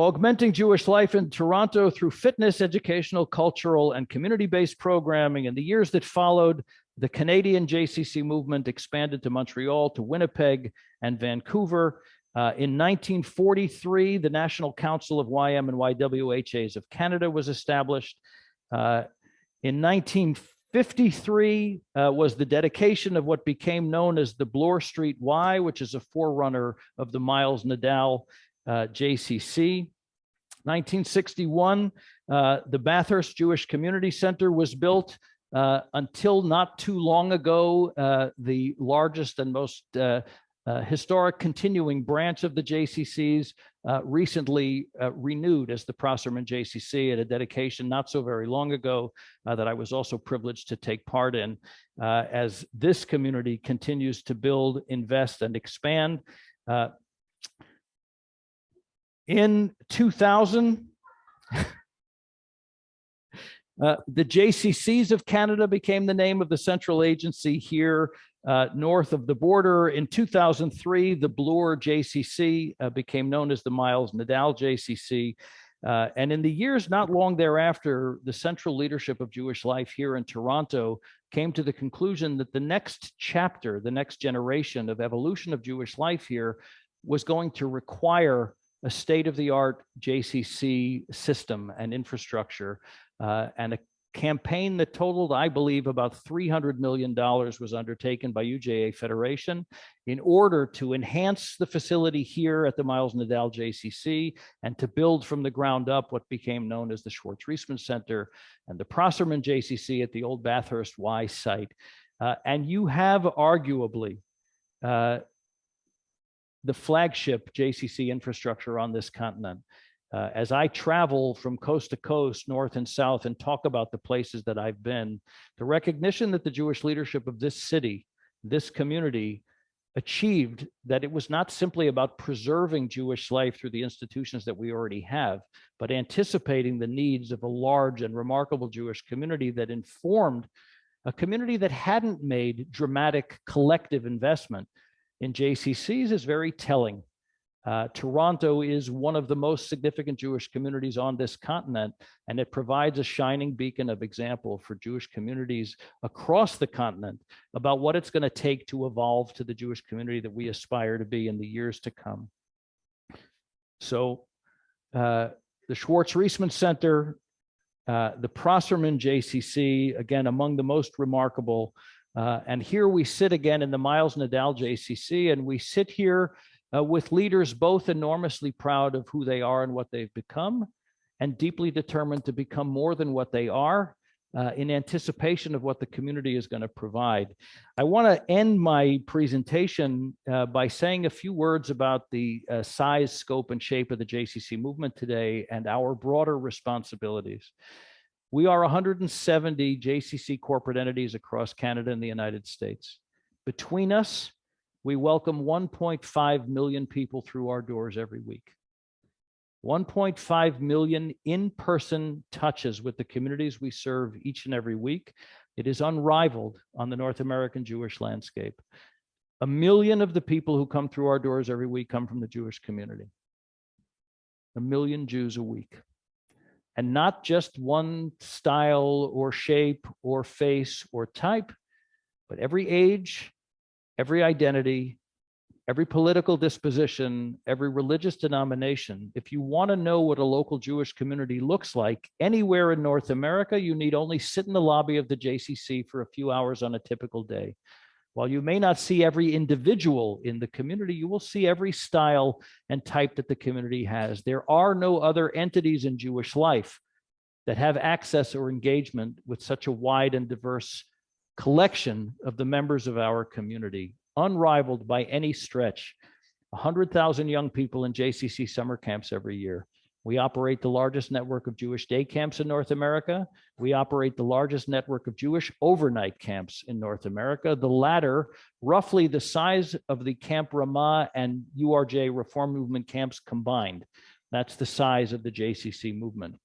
Augmenting Jewish life in Toronto through fitness, educational, cultural, and community-based programming. In the years that followed, the Canadian JCC movement expanded to Montreal, to Winnipeg, and Vancouver. In 1943, the National Council of YM and YWHAs of Canada was established. In 1953 was the dedication of what became known as the Bloor Street Y, which is a forerunner of the Miles Nadal JCC. 1961, the Bathurst Jewish Community Center was built. Until not too long ago, the largest and most historic continuing branch of the JCCs, recently renewed as the Prosserman JCC at a dedication not so very long ago that I was also privileged to take part in, as this community continues to build, invest, and expand. In 2000, the JCCs of Canada became the name of the central agency here north of the border. In 2003, the Bloor JCC became known as the Miles Nadal JCC. And in the years not long thereafter, the central leadership of Jewish life here in Toronto came to the conclusion that the next chapter, the next generation of evolution of Jewish life here was going to require a state-of-the-art JCC system and infrastructure, and a campaign that totaled, I believe, about $300 million was undertaken by UJA Federation in order to enhance the facility here at the Miles Nadal JCC and to build from the ground up what became known as the Schwartz-Reisman Center and the Prosserman JCC at the old Bathurst Y site. And you have arguably the flagship JCC infrastructure on this continent. As I travel from coast to coast, north and south, and talk about the places that I've been, the recognition that the Jewish leadership of this city, this community, achieved that it was not simply about preserving Jewish life through the institutions that we already have, but anticipating the needs of a large and remarkable Jewish community that informed a community that hadn't made dramatic collective investment in JCCs is very telling. Toronto is one of the most significant Jewish communities on this continent, and it provides a shining beacon of example for Jewish communities across the continent about what it's going to take to evolve to the Jewish community that we aspire to be in the years to come. So the Schwartz-Reisman Center, the Prosserman JCC, again, among the most remarkable. And here we sit again in the Miles Nadal JCC, and we sit here with leaders both enormously proud of who they are and what they've become, and deeply determined to become more than what they are in anticipation of what the community is going to provide. I want to end my presentation by saying a few words about the size, scope, and shape of the JCC movement today and our broader responsibilities. We are 170 JCC corporate entities across Canada and the United States. Between us, we welcome 1.5 million people through our doors every week. 1.5 million in-person touches with the communities we serve each and every week. It is unrivaled on the North American Jewish landscape. 1 million of the people who come through our doors every week come from the Jewish community. 1 million Jews a week. And not just one style or shape or face or type, but every age, every identity, every political disposition, every religious denomination. If you want to know what a local Jewish community looks like anywhere in North America, you need only sit in the lobby of the JCC for a few hours on a typical day. While you may not see every individual in the community, you will see every style and type that the community has. There are no other entities in Jewish life that have access or engagement with such a wide and diverse collection of the members of our community, unrivaled by any stretch. 100,000 young people in JCC summer camps every year. We operate the largest network of Jewish day camps in North America. We operate the largest network of Jewish overnight camps in North America, the latter roughly the size of the Camp Ramah and URJ Reform Movement camps combined. That's the size of the JCC movement.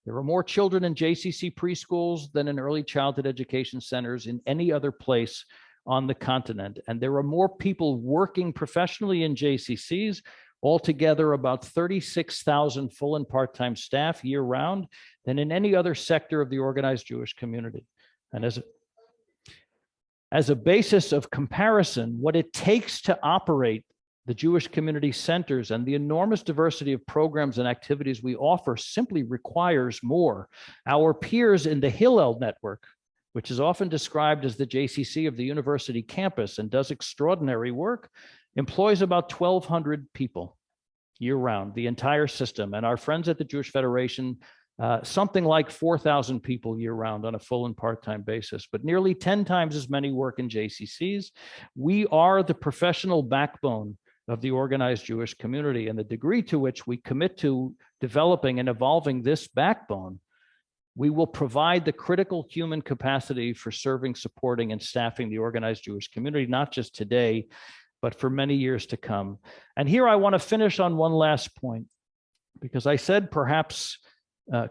There are more children in JCC preschools than in early childhood education centers in any other place on the continent. And there are more people working professionally in JCCs altogether about 36,000 full and part-time staff year-round than in any other sector of the organized Jewish community. And as a basis of comparison, what it takes to operate the Jewish community centers and the enormous diversity of programs and activities we offer simply requires more. Our peers in the Hillel network, which is often described as the JCC of the university campus and does extraordinary work, employs about 1,200 people year-round, the entire system. And our friends at the Jewish Federation, something like 4,000 people year-round on a full and part-time basis, but nearly 10 times as many work in JCCs. We are the professional backbone of the organized Jewish community, and the degree to which we commit to developing and evolving this backbone, we will provide the critical human capacity for serving, supporting, and staffing the organized Jewish community, not just today, but for many years to come. And here I want to finish on one last point, because I said perhaps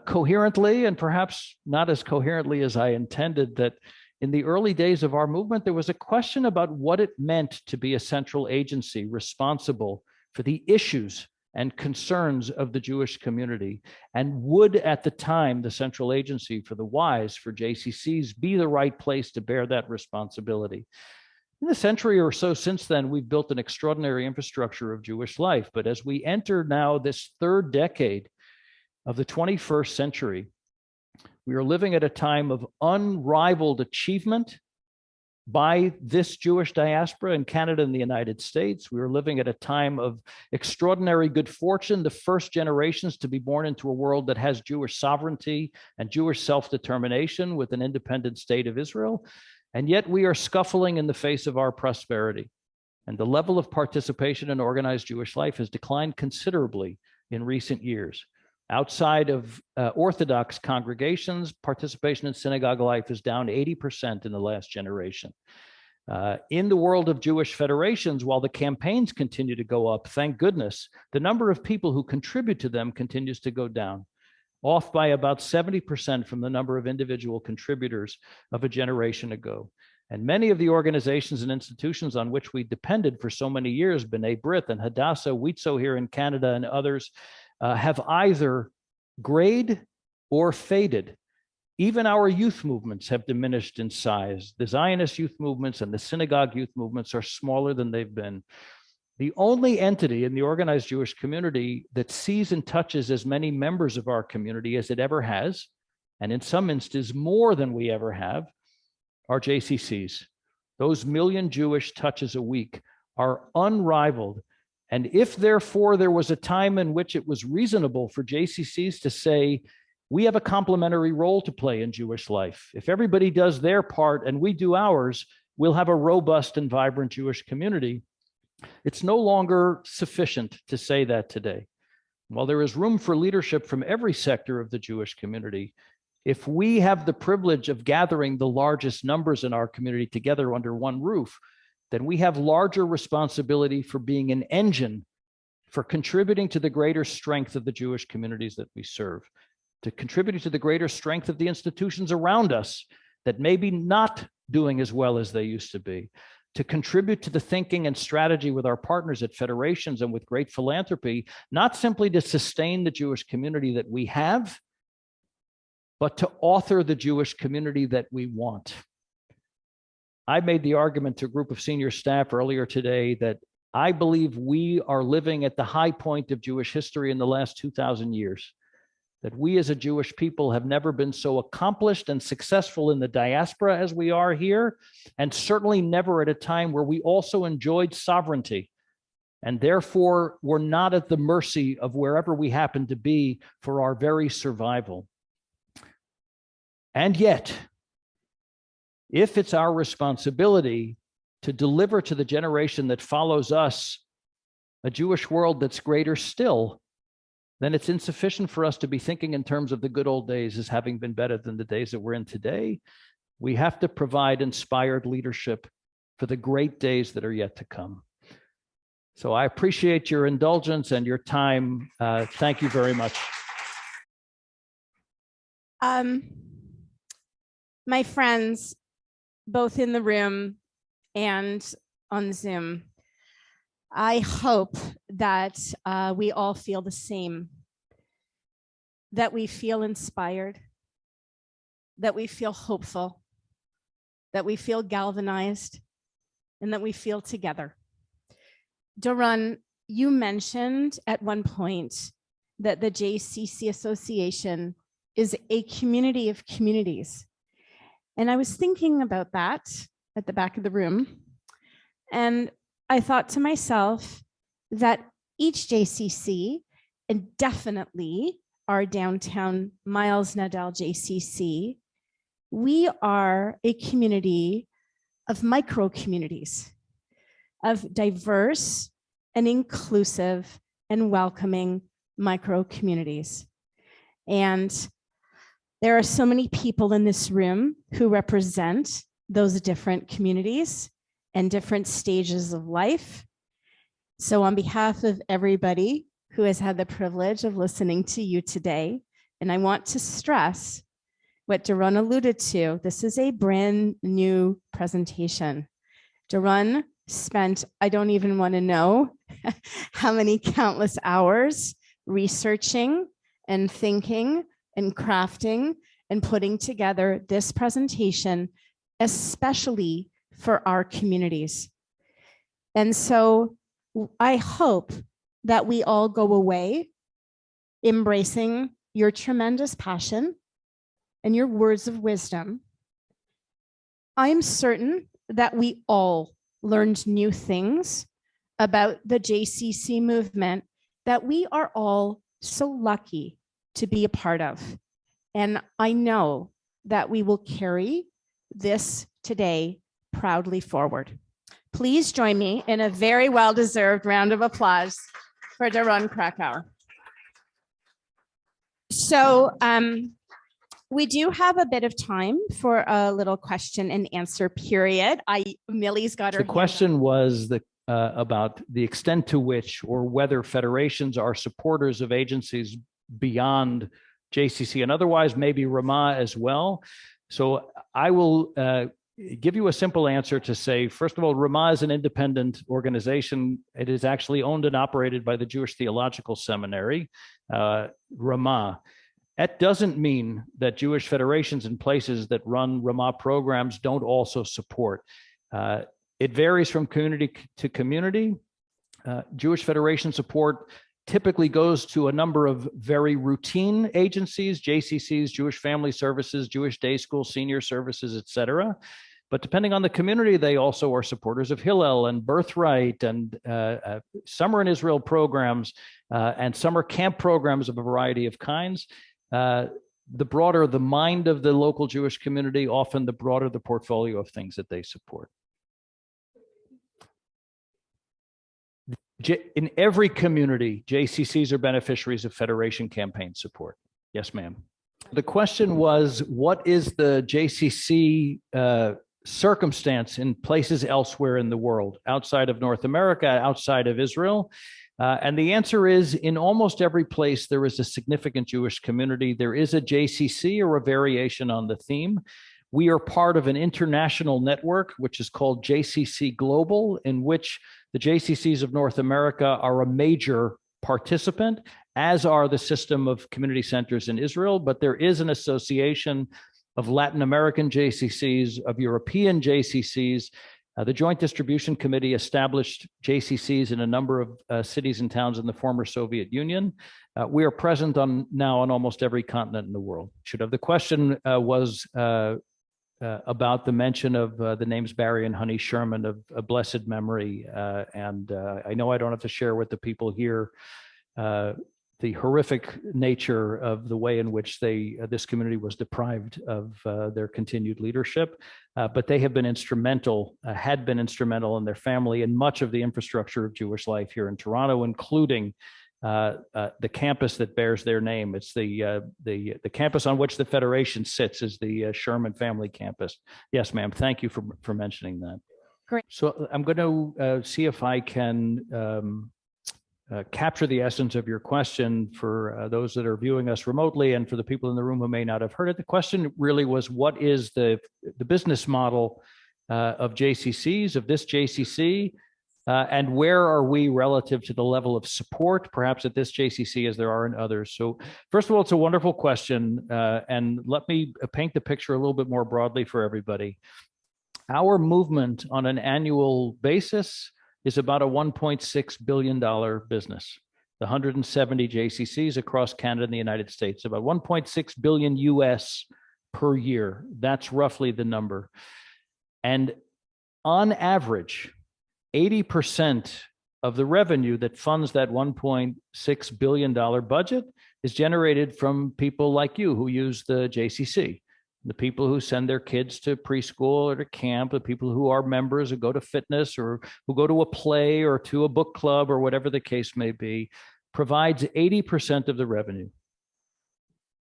coherently and perhaps not as coherently as I intended that in the early days of our movement, there was a question about what it meant to be a central agency responsible for the issues and concerns of the Jewish community. And would, at the time, the central agency for the Ys, for JCCs, be the right place to bear that responsibility? In the century or so since then, we've built an extraordinary infrastructure of Jewish life. But as we enter now this third decade of the 21st century, we are living at a time of unrivaled achievement by this Jewish diaspora in Canada and the United States. We are living at a time of extraordinary good fortune, the first generations to be born into a world that has Jewish sovereignty and Jewish self-determination with an independent state of Israel. And yet we are scuffling in the face of our prosperity. And the level of participation in organized Jewish life has declined considerably in recent years. Outside of Orthodox congregations, participation in synagogue life is down 80% in the last generation. In the world of Jewish federations, while the campaigns continue to go up, thank goodness, the number of people who contribute to them continues to go down, off by about 70% from the number of individual contributors of a generation ago. And many of the organizations and institutions on which we depended for so many years, B'nai B'rith and Hadassah, Witzo here in Canada and others, have either grayed or faded. Even our youth movements have diminished in size. The Zionist youth movements and the synagogue youth movements are smaller than they've been. The only entity in the organized Jewish community that sees and touches as many members of our community as it ever has, and in some instances more than we ever have, are JCCs. Those million Jewish touches a week are unrivaled. And if, therefore, there was a time in which it was reasonable for JCCs to say, we have a complementary role to play in Jewish life. If everybody does their part and we do ours, we'll have a robust and vibrant Jewish community. It's no longer sufficient to say that today. While there is room for leadership from every sector of the Jewish community, if we have the privilege of gathering the largest numbers in our community together under one roof, then we have larger responsibility for being an engine for contributing to the greater strength of the Jewish communities that we serve, to contributing to the greater strength of the institutions around us that may be not doing as well as they used to be, to contribute to the thinking and strategy with our partners at federations and with great philanthropy, not simply to sustain the Jewish community that we have, but to author the Jewish community that we want. I made the argument to a group of senior staff earlier today that I believe we are living at the high point of Jewish history in the last 2,000 years, that we as a Jewish people have never been so accomplished and successful in the diaspora as we are here, and certainly never at a time where we also enjoyed sovereignty, and therefore we're not at the mercy of wherever we happen to be for our very survival. And yet, if it's our responsibility to deliver to the generation that follows us a Jewish world that's greater still, then it's insufficient for us to be thinking in terms of the good old days as having been better than the days that we're in today. We have to provide inspired leadership for the great days that are yet to come. So I appreciate your indulgence and your time. Thank you very much. My friends, both in the room and on Zoom, I hope that we all feel the same, that we feel inspired, that we feel hopeful, that we feel galvanized, and that we feel together. Doron, you mentioned at one point that the JCC Association is a community of communities. And I was thinking about that at the back of the room. And I thought to myself that each JCC, and definitely our downtown Miles Nadal JCC, we are a community of micro communities, of diverse and inclusive and welcoming micro communities. And there are so many people in this room who represent those different communities and different stages of life. So on behalf of everybody who has had the privilege of listening to you today, and I want to stress what Doron alluded to, this is a brand new presentation. Doron spent, I don't even want to know how many countless hours researching and thinking and crafting and putting together this presentation, especially for our communities. And so I hope that we all go away embracing your tremendous passion and your words of wisdom. I'm certain that we all learned new things about the JCC movement that we are all so lucky to be a part of. And I know that we will carry this today proudly forward. Please join me in a very well-deserved round of applause for Doron Krakow. So we do have a bit of time for a little question and answer period. Millie's got her The question was about the extent to which or whether federations are supporters of agencies beyond JCC and otherwise, maybe Ramah as well. So I will give you a simple answer to say, first of all, Ramah is an independent organization. It is actually owned and operated by the Jewish Theological Seminary, Ramah. That doesn't mean that Jewish federations and places that run Ramah programs don't also support. It varies from community to community. Jewish federation support typically goes to a number of very routine agencies, JCCs, Jewish Family Services, Jewish Day School, Senior Services, et cetera. But depending on the community, they also are supporters of Hillel and Birthright and Summer in Israel programs and summer camp programs of a variety of kinds. The broader the mind of the local Jewish community, often the broader the portfolio of things that they support. In every community, JCCs are beneficiaries of Federation campaign support. Yes, ma'am. The question was, what is the JCC circumstance in places elsewhere in the world, outside of North America, outside of Israel? And the answer is, in almost every place, there is a significant Jewish community. There is a JCC or a variation on the theme. We are part of an international network, which is called JCC Global, in which the JCCs of North America are a major participant, as are the system of community centers in Israel. But there is an association of Latin American JCCs, of European JCCs. The Joint Distribution Committee established JCCs in a number of cities and towns in the former Soviet Union. We are present now on almost every continent in the world. The question was about the mention of the names Barry and Honey Sherman of blessed memory. And I know I don't have to share with the people here the horrific nature of the way in which this community was deprived of their continued leadership. But they have been instrumental, had been instrumental in their family in much of the infrastructure of Jewish life here in Toronto, including the campus that bears their name. It's the campus on which the Federation sits is the Sherman Family Campus. Yes, ma'am. Thank you for mentioning that. Great. So I'm going to see if I can capture the essence of your question for those that are viewing us remotely and for the people in the room who may not have heard it. The question really was, what is the business model of JCCs, of this JCC? And where are we relative to the level of support, perhaps at this JCC as there are in others? So first of all, it's a wonderful question. And let me paint the picture a little bit more broadly for everybody. Our movement on an annual basis is about a $1.6 billion business. The 170 JCCs across Canada and the United States, about 1.6 billion US per year. That's roughly the number. And on average, 80% of the revenue that funds that $1.6 billion budget is generated from people like you who use the JCC, the people who send their kids to preschool or to camp, the people who are members who go to fitness or who go to a play or to a book club or whatever the case may be, provides 80% of the revenue.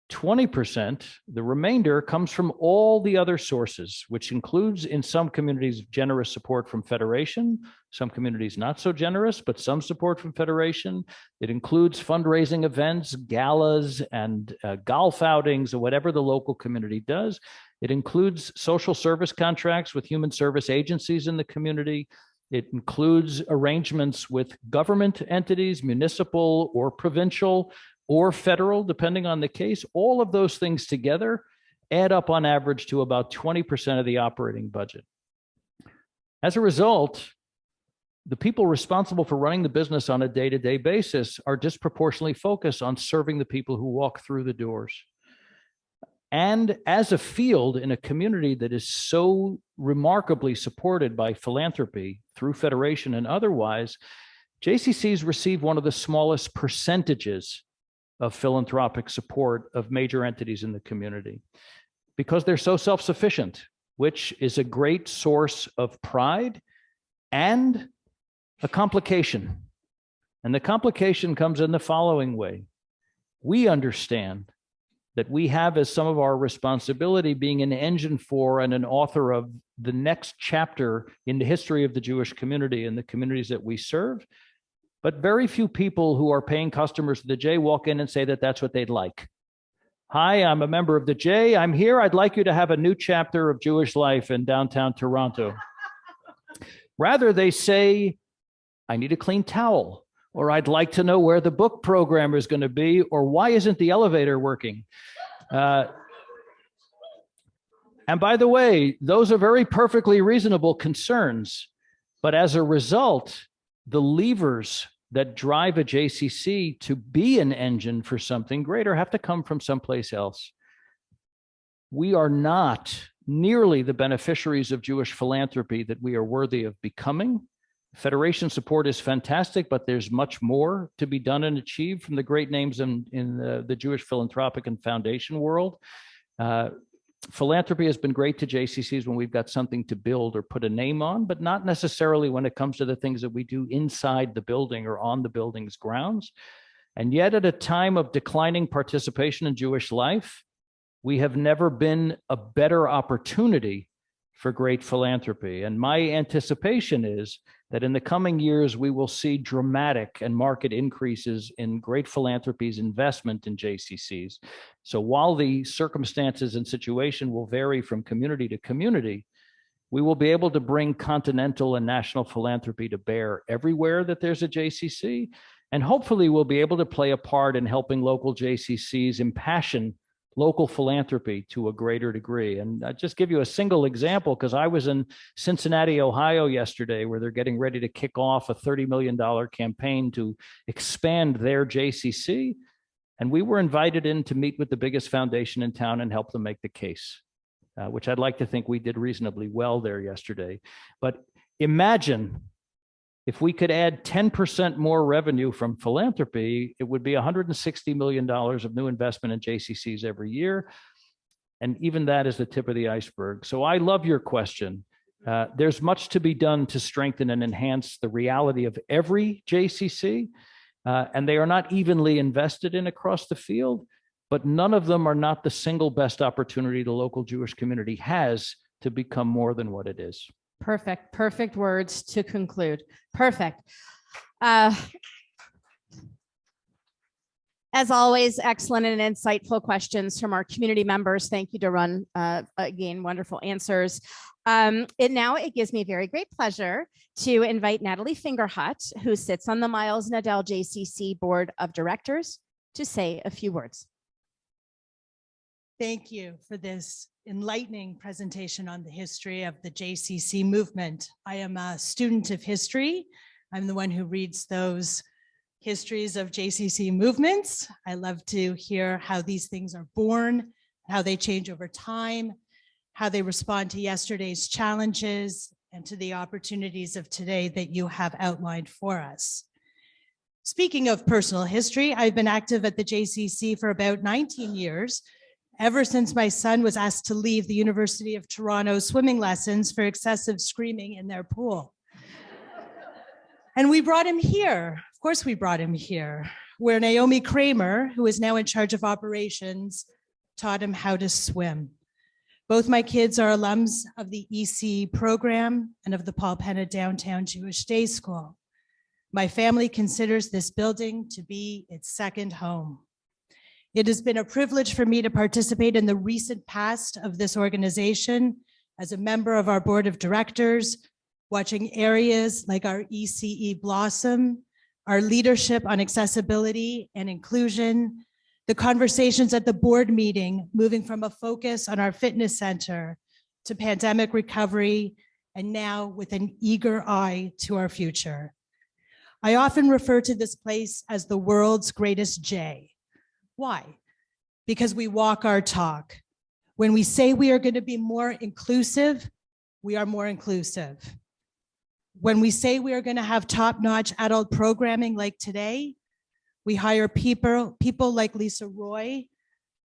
20%, the remainder, comes from all the other sources, which includes in some communities generous support from Federation, some communities not so generous, but some support from Federation. It includes fundraising events, galas, and golf outings, or whatever the local community does. It includes social service contracts with human service agencies in the community. It includes arrangements with government entities, municipal or provincial, or federal, depending on the case. All of those things together add up on average to about 20% of the operating budget. As a result, the people responsible for running the business on a day-to-day basis are disproportionately focused on serving the people who walk through the doors. And as a field in a community that is so remarkably supported by philanthropy through Federation and otherwise, JCCs receive one of the smallest percentages of philanthropic support of major entities in the community because they're so self-sufficient, which is a great source of pride and a complication. And the complication comes in the following way. We understand that we have as some of our responsibility being an engine for and an author of the next chapter in the history of the Jewish community and the communities that we serve. But very few people who are paying customers of the J walk in and say that that's what they'd like. Hi, I'm a member of the J. I'm here. I'd like you to have a new chapter of Jewish life in downtown Toronto. Rather, they say, I need a clean towel, or I'd like to know where the book program is going to be, or why isn't the elevator working? And by the way, those are very perfectly reasonable concerns. But as a result, the levers that drive a JCC to be an engine for something greater have to come from someplace else. We are not nearly the beneficiaries of Jewish philanthropy that we are worthy of becoming. Federation support is fantastic, but there's much more to be done and achieved from the great names in the Jewish philanthropic and foundation world. Philanthropy has been great to JCCs when we've got something to build or put a name on, but not necessarily when it comes to the things that we do inside the building or on the building's grounds. And yet at a time of declining participation in Jewish life, we have never been a better opportunity for great philanthropy. And my anticipation is that in the coming years, we will see dramatic and marked increases in great philanthropy's investment in JCCs. So while the circumstances and situation will vary from community to community, we will be able to bring continental and national philanthropy to bear everywhere that there's a JCC. And hopefully we'll be able to play a part in helping local JCCs impassion local philanthropy to a greater degree. And I'll just give you a single example, because I was in Cincinnati, Ohio yesterday, where they're getting ready to kick off a $30 million campaign to expand their JCC. And we were invited in to meet with the biggest foundation in town and help them make the case, which I'd like to think we did reasonably well there yesterday. But imagine if we could add 10% more revenue from philanthropy, it would be $160 million of new investment in JCCs every year. And even that is the tip of the iceberg. So I love your question. There's much to be done to strengthen and enhance the reality of every JCC. And they are not evenly invested in across the field, but none of them are not the single best opportunity the local Jewish community has to become more than what it is. Perfect. Perfect words to conclude. Perfect. As always, excellent and insightful questions from our community members. Thank you, Doron. Again, wonderful answers. It gives me very great pleasure to invite Natalie Fingerhut, who sits on the Miles Nadal JCC Board of Directors, to say a few words. Thank you for this enlightening presentation on the history of the JCC movement. I am a student of history. I'm the one who reads those histories of JCC movements. I love to hear how these things are born, how they change over time, how they respond to yesterday's challenges and to the opportunities of today that you have outlined for us. Speaking of personal history, I've been active at the JCC for about 19 years, ever since my son was asked to leave the University of Toronto swimming lessons for excessive screaming in their pool. And we brought him here. Of course, we brought him here, where Naomi Kramer, who is now in charge of operations, taught him how to swim. Both my kids are alums of the EC program and of the Paul Penna Downtown Jewish Day School. My family considers this building to be its second home. It has been a privilege for me to participate in the recent past of this organization as a member of our board of directors, watching areas like our ECE blossom, our leadership on accessibility and inclusion, the conversations at the board meeting, moving from a focus on our fitness center to pandemic recovery, and now with an eager eye to our future. I often refer to this place as the world's greatest J. Why? Because we walk our talk. When we say we are going to be more inclusive, we are more inclusive. When we say we are going to have top-notch adult programming like today, we hire people like Lisa Roy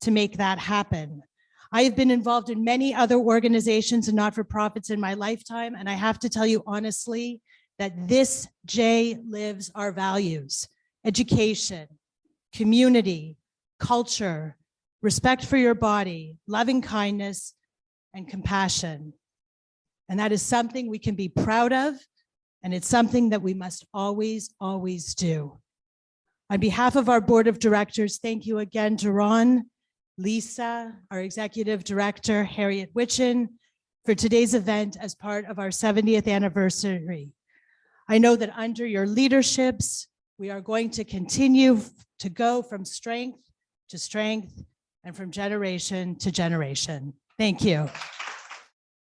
to make that happen. I have been involved in many other organizations and not-for-profits in my lifetime, and I have to tell you honestly that this J lives our values: education, community, culture, respect for your body, loving kindness, and compassion. And that is something we can be proud of, and it's something that we must always, always do. On behalf of our board of directors, thank you again, Doron, Lisa, our executive director, Harriet Witchen, for today's event as part of our 70th anniversary. I know that under your leaderships, we are going to continue to go from strength to strength and from generation to generation. Thank you.